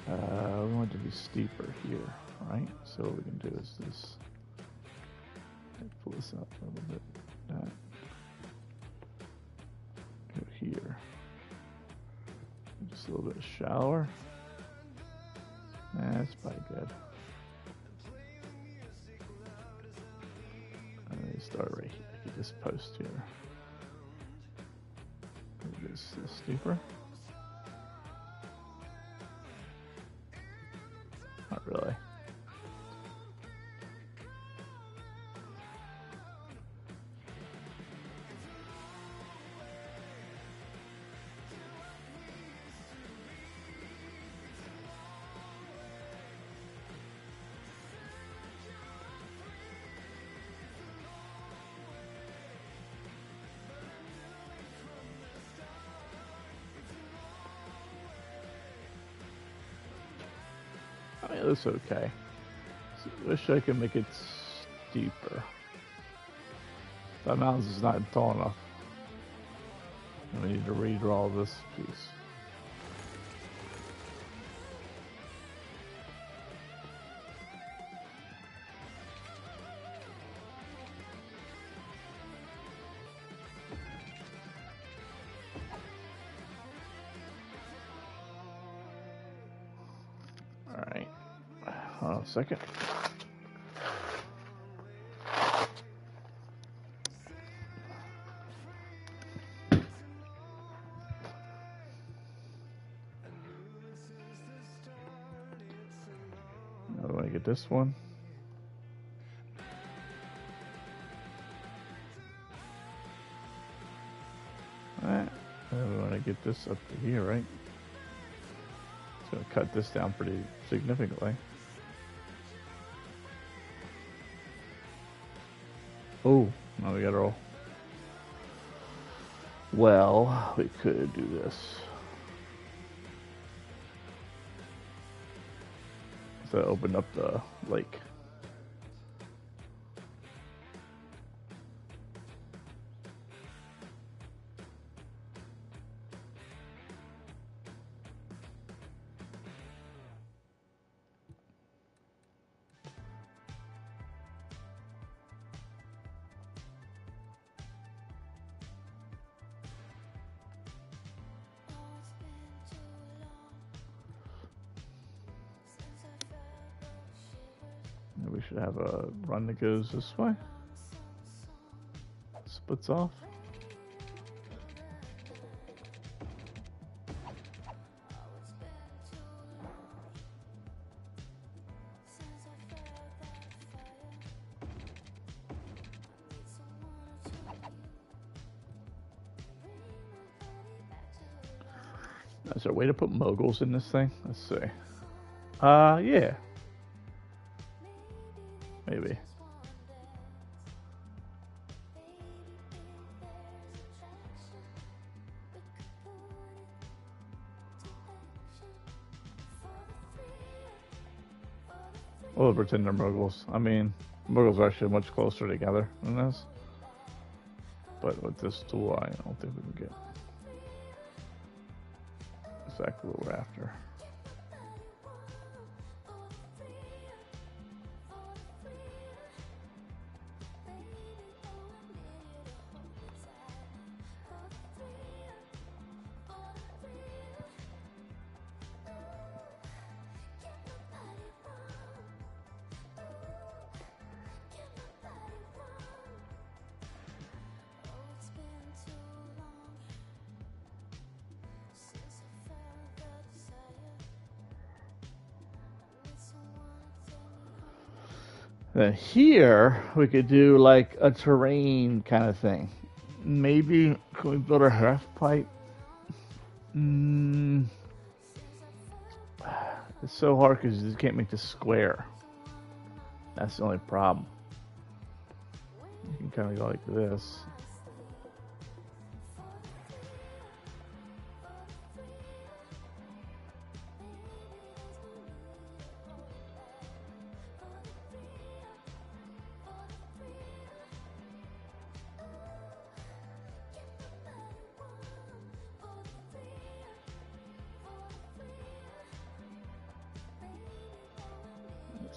We want it to be steeper here, right? So what we can do is this. Pull this up a little bit. That. Go here. Just a little bit shallower. That's probably good. And then you start right here. You just post here. This is steeper. Not really. I mean, it looks okay. So, wish I could make it steeper. That mountain is not tall enough. And we need to redraw this piece. Alright. Hold on a second. How do I get this one? Alright. we want to get this up to here, right? It's going to cut this down pretty significantly. Oh, now we got to roll. Well, we could do this. So open up the lake. We should have a run that goes this way. Splits off. Is there a way to put moguls in this thing? Let's see. Yeah. Maybe. We'll pretend they're moguls. I mean, moguls are actually much closer together than this. But with this tool, I don't think we can get exactly what we're after. Then here we could do like a terrain kind of thing. Maybe can we build a half pipe? It's so hard because you can't make this square. That's the only problem. You can kind of go like this.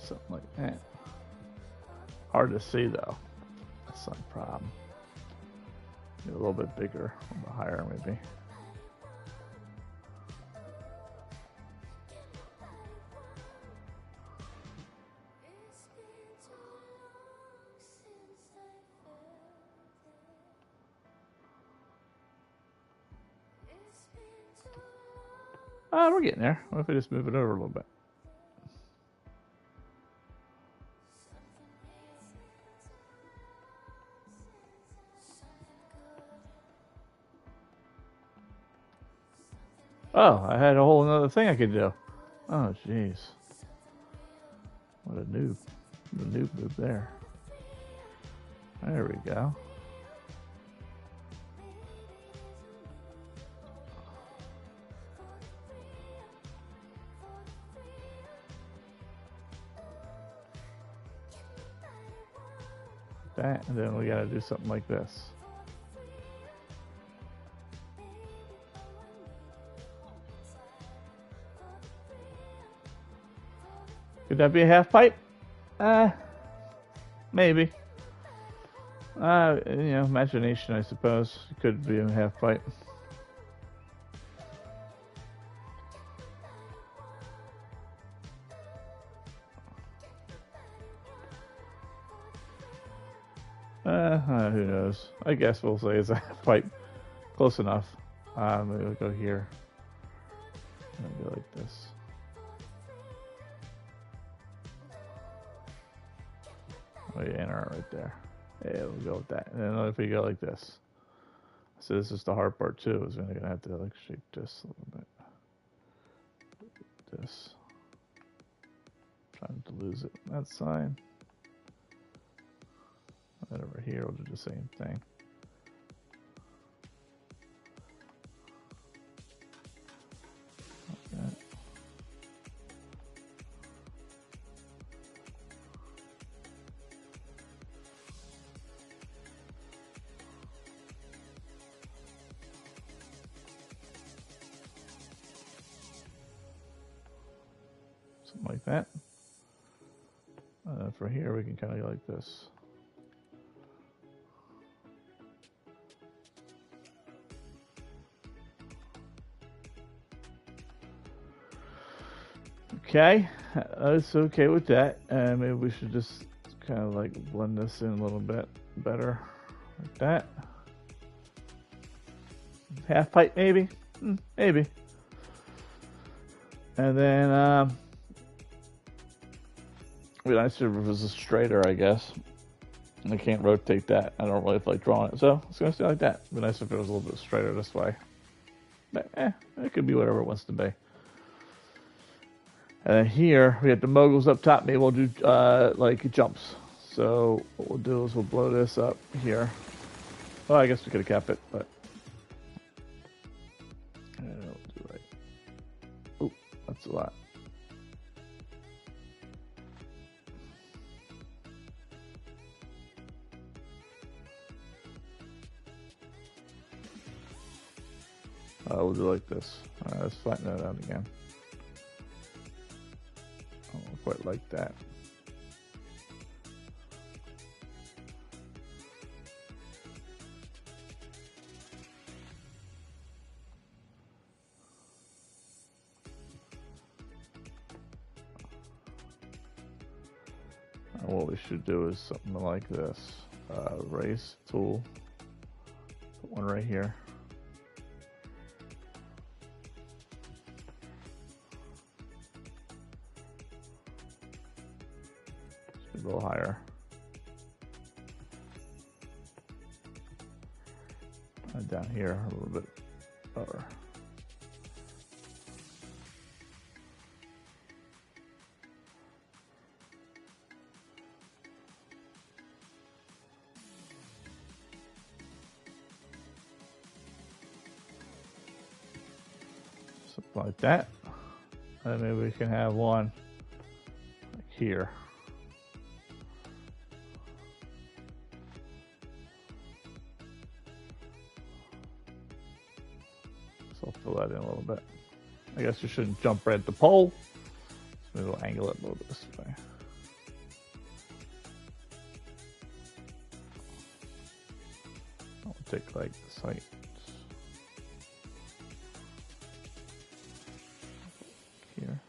Something like that. Hard to see though. That's not a problem. Get a little bit bigger, a little bit higher maybe. We're getting there. What if we just move it over a little bit? Oh, I had a whole another thing I could do. Oh, jeez. What a noob. The noob move there. There we go. That, and then we gotta do something like this. Could that be a half pipe? Maybe. Imagination, I suppose. It could be a half pipe. Who knows? I guess we'll say it's a half pipe. Close enough. Maybe we'll go here. Maybe like this. Oh yeah, and right there. Yeah, we'll go with that. And then if we go like this. So this is the hard part too. Is we're gonna have to like shape this a little bit. This. Trying to lose it on that side. And over here, we'll do the same thing. Like that. Something like that. For here, we can kind of go like this. Okay, that's okay with that. Maybe we should just kind of like blend this in a little bit better, like that. Half pipe, maybe, maybe. And then, it'd be nicer if it was a straighter, I guess. And I can't rotate that. I don't really feel like drawing it, so it's gonna stay like that. It'd be nice if it was a little bit straighter this way. But it could be whatever it wants to be. And then here we have the moguls up top. Maybe we'll do like jumps. So what we'll do is we'll blow this up here. Well, I guess we could have kept it, but I don't know what to do right. Oh, that's a lot. We'll do like this. Let's flatten that out again. I don't quite like that. And what we should do is something like this. Erase tool. Put one right here. A little higher. And down here a little bit lower. Something like that. And maybe we can have one like here. So I'll fill that in a little bit. I guess you shouldn't jump right at the pole. So maybe we'll angle it a little bit this way. I'll take like this height. Here.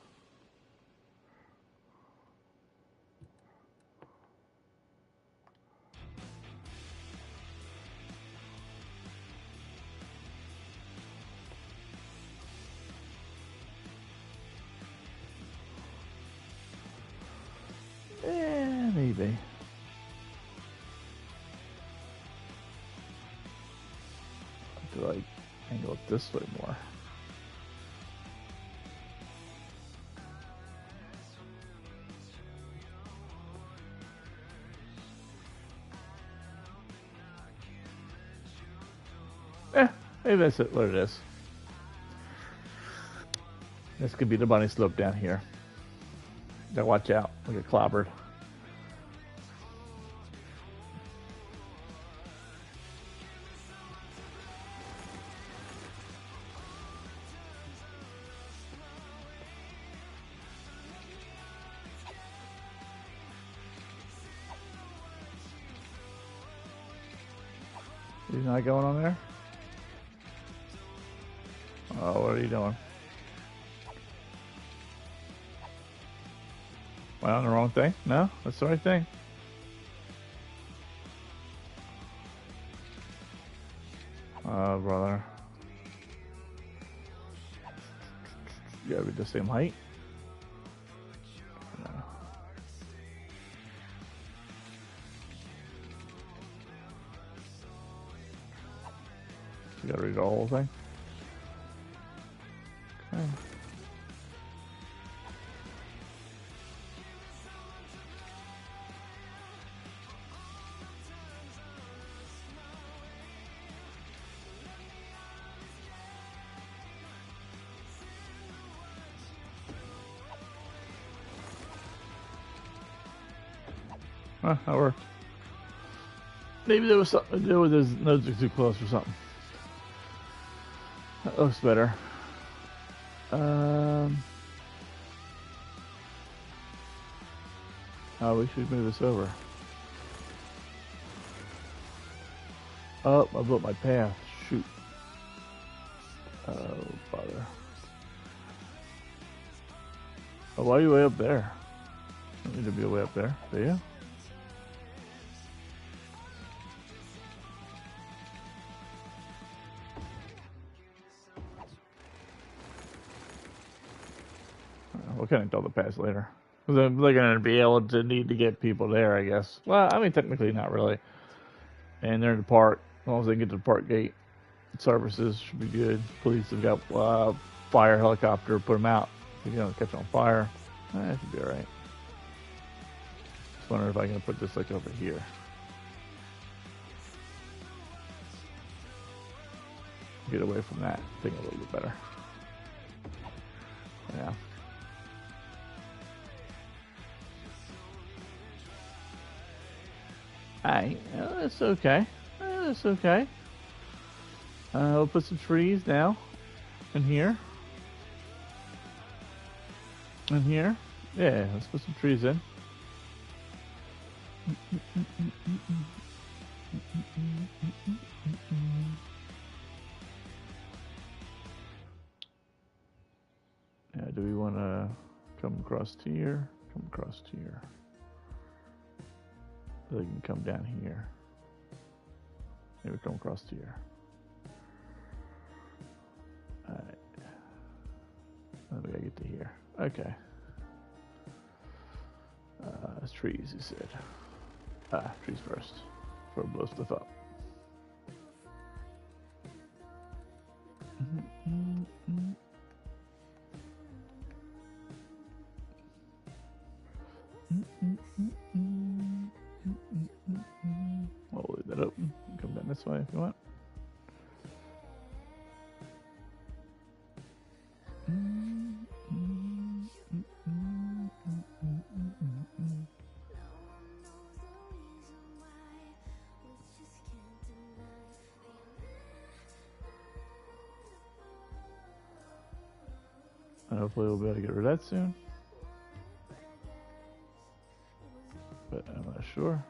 Maybe. I have to like angle it this way more. Maybe that's it, what it is. This could be the bunny slope down here. Gotta watch out, we get clobbered. He's not going on there? Oh, what are you doing? Went on the wrong thing? No, that's the right thing. Oh, brother. You gotta be the same height. No. You gotta read the whole thing. Okay. That worked. Maybe there was something to do with his nose too close or something. That looks better. Oh, we should move this over. Oh, I blew up my path. Shoot. Oh, bother. Oh, why are you way up there? You don't need to be way up there, do you? We'll connect all the paths later. Because they're going to be able to need to get people there, I guess. Well, I mean, technically not really. And they're in the park. As long as they can get to the park gate, services should be good. Police have got fire helicopter, put them out. If you don't catch on fire, that should be alright. Just wondering if I can put this like over here. Get away from that thing a little bit better. Yeah. Alright, that's okay. That's okay. We'll put some trees now. In here. In here. Yeah, let's put some trees in. Yeah, do we want to come across to here? Come across to here. So they can come down here. Maybe come across to here. Alright. Then we gotta get to here. Okay. It's trees, he said. Trees first. Before it blows stuff up. Well, we'll leave that open. Come down this way if you want. And hopefully we'll be able to get rid of that soon. But I'm not sure.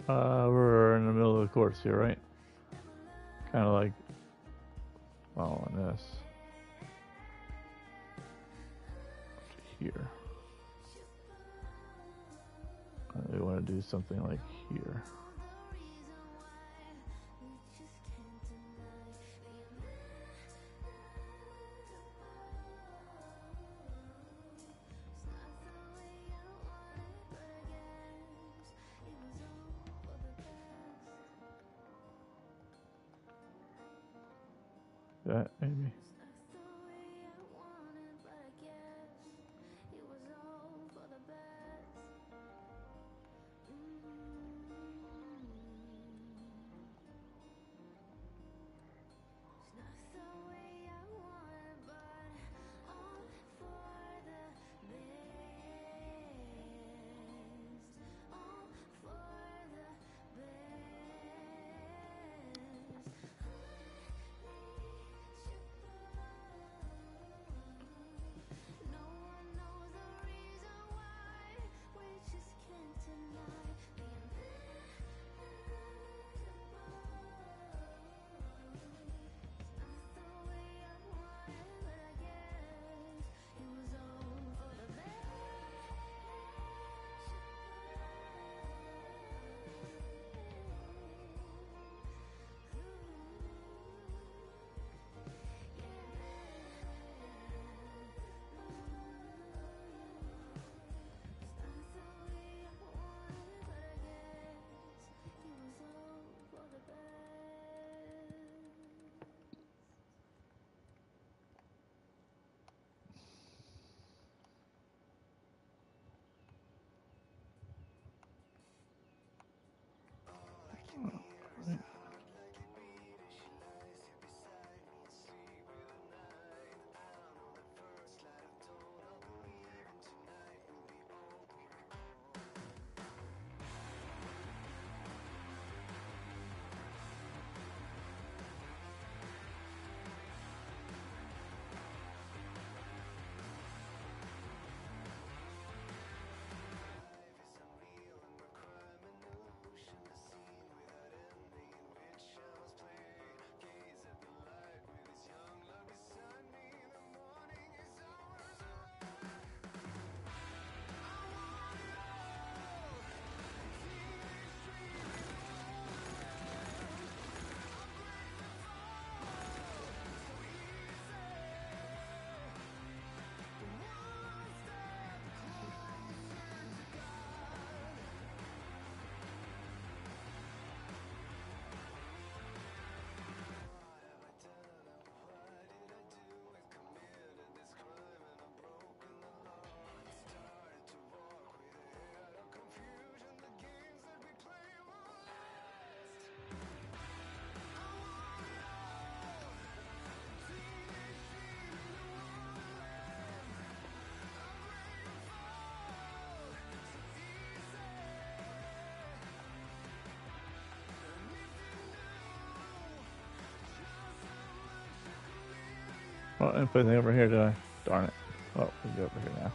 We're in the middle of the course here, right? Kind of like following this. Here. They want to do something like here. That maybe. Oh, I didn't put anything over here, did I? Darn it. Oh, we can go over here now.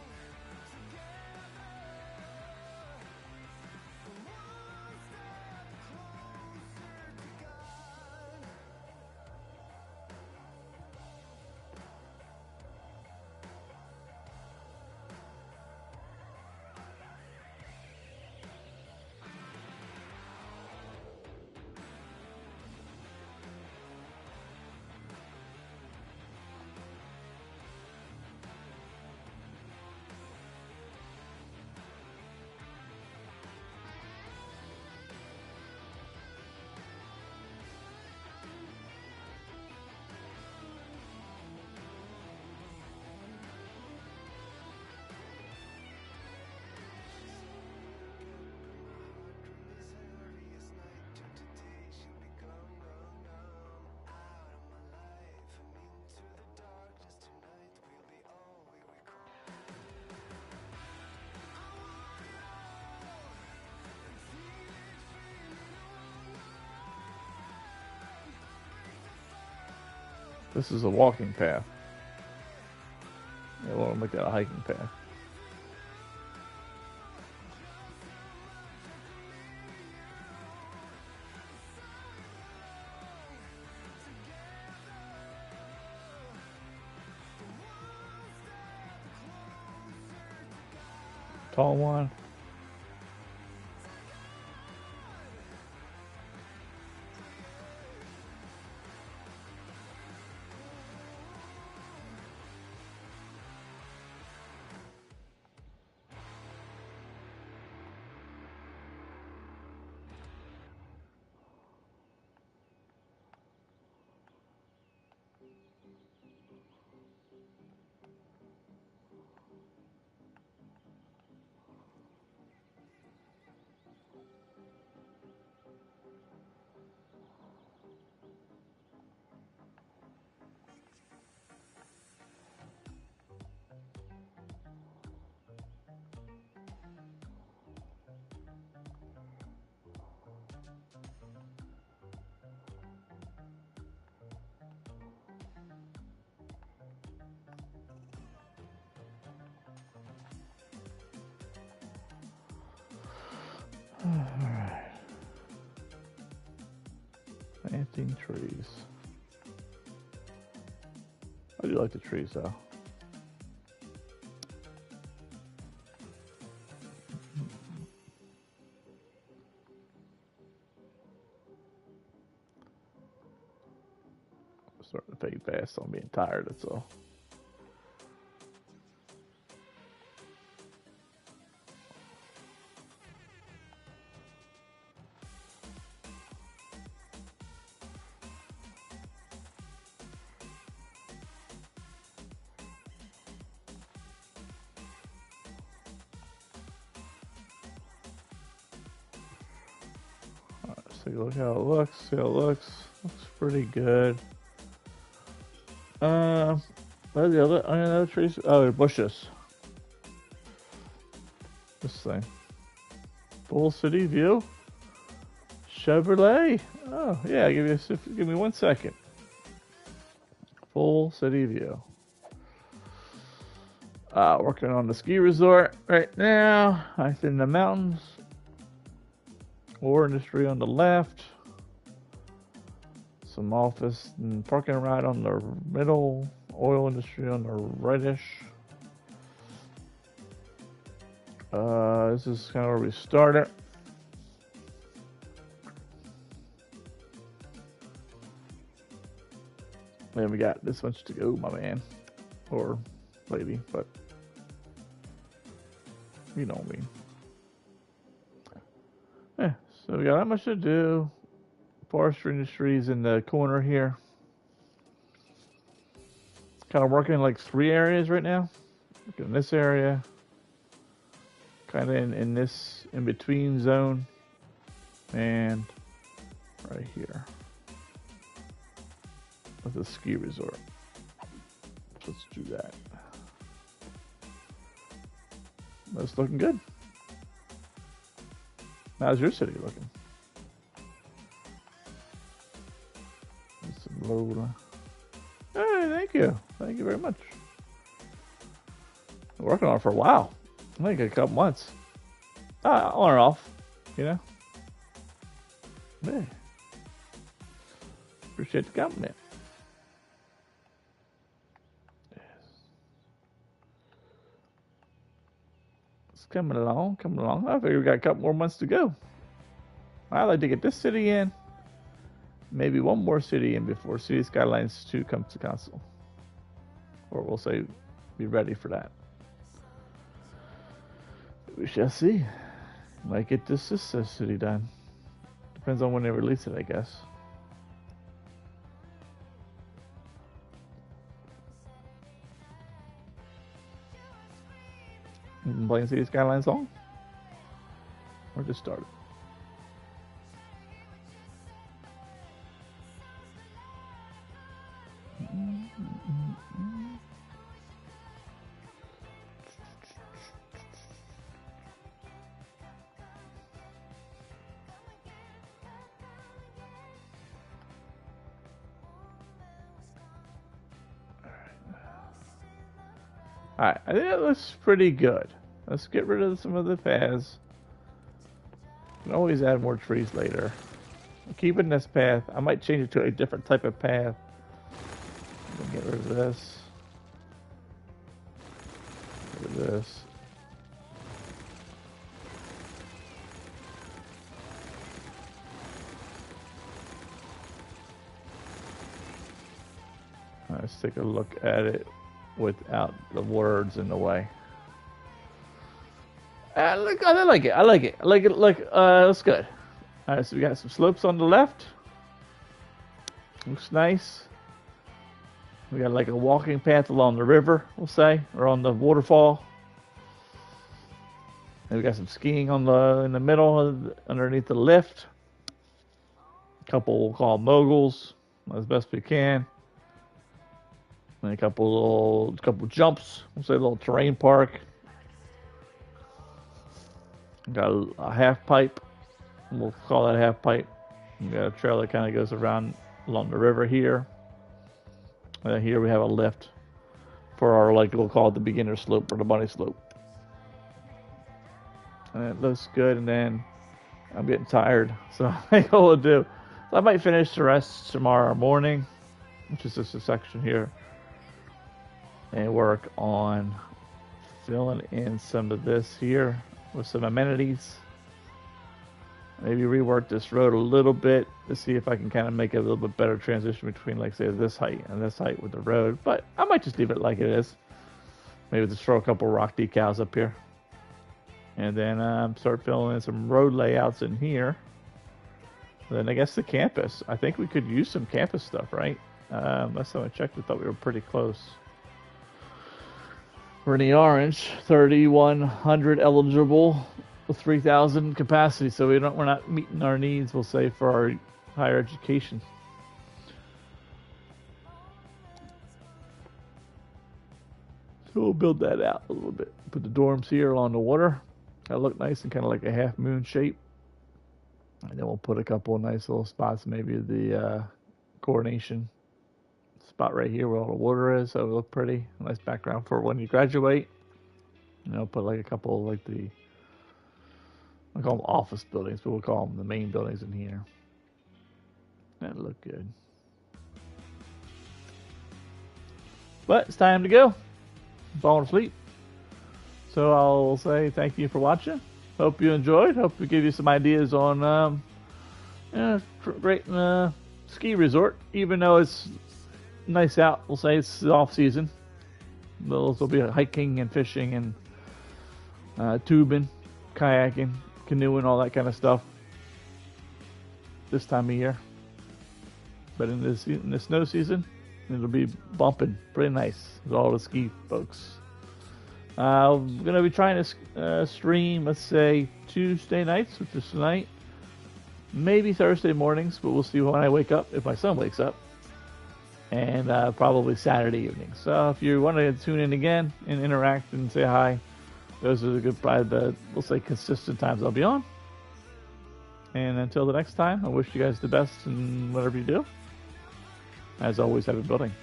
This is a walking path. Yeah, we'll make that a hiking path. Tall one. Alright. Planting trees. I do like the trees though. I'm starting to fade fast, so I'm being tired, that's all. take a look how it looks. See how it looks. Looks pretty good. What are the other trees? Oh, they're bushes. This thing. Full city view. Chevrolet. Oh yeah, give me 1 second. Full city view. Working on the ski resort right now. I'm in the mountains. Ore industry on the left. Some office and parking lot on the middle. Oil industry on the rightish. This is kind of where we started. Man, we got this much to go, my man. Or lady, but you know what I mean. Yeah, so we got that much to do. Forestry industries in the corner here. Kind of working in like 3 areas right now. Working in this area. Kind of in this in-between zone. And right here. That's a ski resort. Let's do that. That's looking good. How's your city looking? Some low. Hey, thank you. Thank you very much. Been working on it for a while. I think a couple months. On and off, you know. Hey. Appreciate the compliment. Yes. It's coming along, coming along. I figure we got a couple more months to go. I'd like to get this city in. Maybe one more city in before City Skylines 2 comes to console. Or we'll say, be ready for that. We shall see. Might get this city done. Depends on when they release it, I guess. You been playing City Skylines long? Or just started? Alright, I think that looks pretty good. Let's get rid of some of the paths. Can always add more trees later. I'm keeping this path. I might change it to a different type of path. Get rid of this. Get rid of this. Let's take a look at it without the words in the way. Look, I like it. I like it. I like it. Look, that's good. All right, so we got some slopes on the left. Looks nice. We got like a walking path along the river, we'll say, or on the waterfall. And we got some skiing on in the middle, underneath the lift. A couple we'll call moguls, as best we can. And a couple jumps. We'll say a little terrain park. Got a half pipe. We'll call that half pipe. We got a trail that kind of goes around along the river here. And then here we have a lift for our, like, we'll call it the beginner slope or the bunny slope. And it looks good. And then I'm getting tired, so I think what we'll do, so I might finish the rest tomorrow morning, which is just a section here, and work on filling in some of this here with some amenities. Maybe rework this road a little bit to see if I can kind of make a little bit better transition between, like, say, this height and this height with the road. But I might just leave it like it is. Maybe just throw a couple rock decals up here. And then start filling in some road layouts in here. Then I guess the campus. I think we could use some campus stuff, right? Last time I checked, I thought we were pretty close. We're in the orange, 3,100 eligible. 3,000 capacity, so we're not meeting our needs, we'll say, for our higher education. So we'll build that out a little bit. Put the dorms here along the water. That'll look nice and kind of like a half moon shape. And then we'll put a couple of nice little spots, maybe the coronation spot right here where all the water is, so it'll look pretty. Nice background for when you graduate. You know, put like a couple of like I call them office buildings, but we'll call them the main buildings in here. That'll look good. But it's time to go. I'm falling asleep. So I'll say thank you for watching. Hope you enjoyed. Hope we give you some ideas on great ski resort. Even though it's nice out, we'll say it's off season. There'll be hiking and fishing and tubing, kayaking, canoeing, all that kind of stuff this time of year. But in the snow season, it'll be bumping pretty nice with all the ski folks. I'm going to be trying to stream, let's say, Tuesday nights, which is tonight. Maybe Thursday mornings, but we'll see when I wake up, if my son wakes up. And probably Saturday evening. So if you want to tune in again and interact and say hi, those are the good, probably we'll say, consistent times I'll be on. And until the next time, I wish you guys the best in whatever you do. As always, have a building.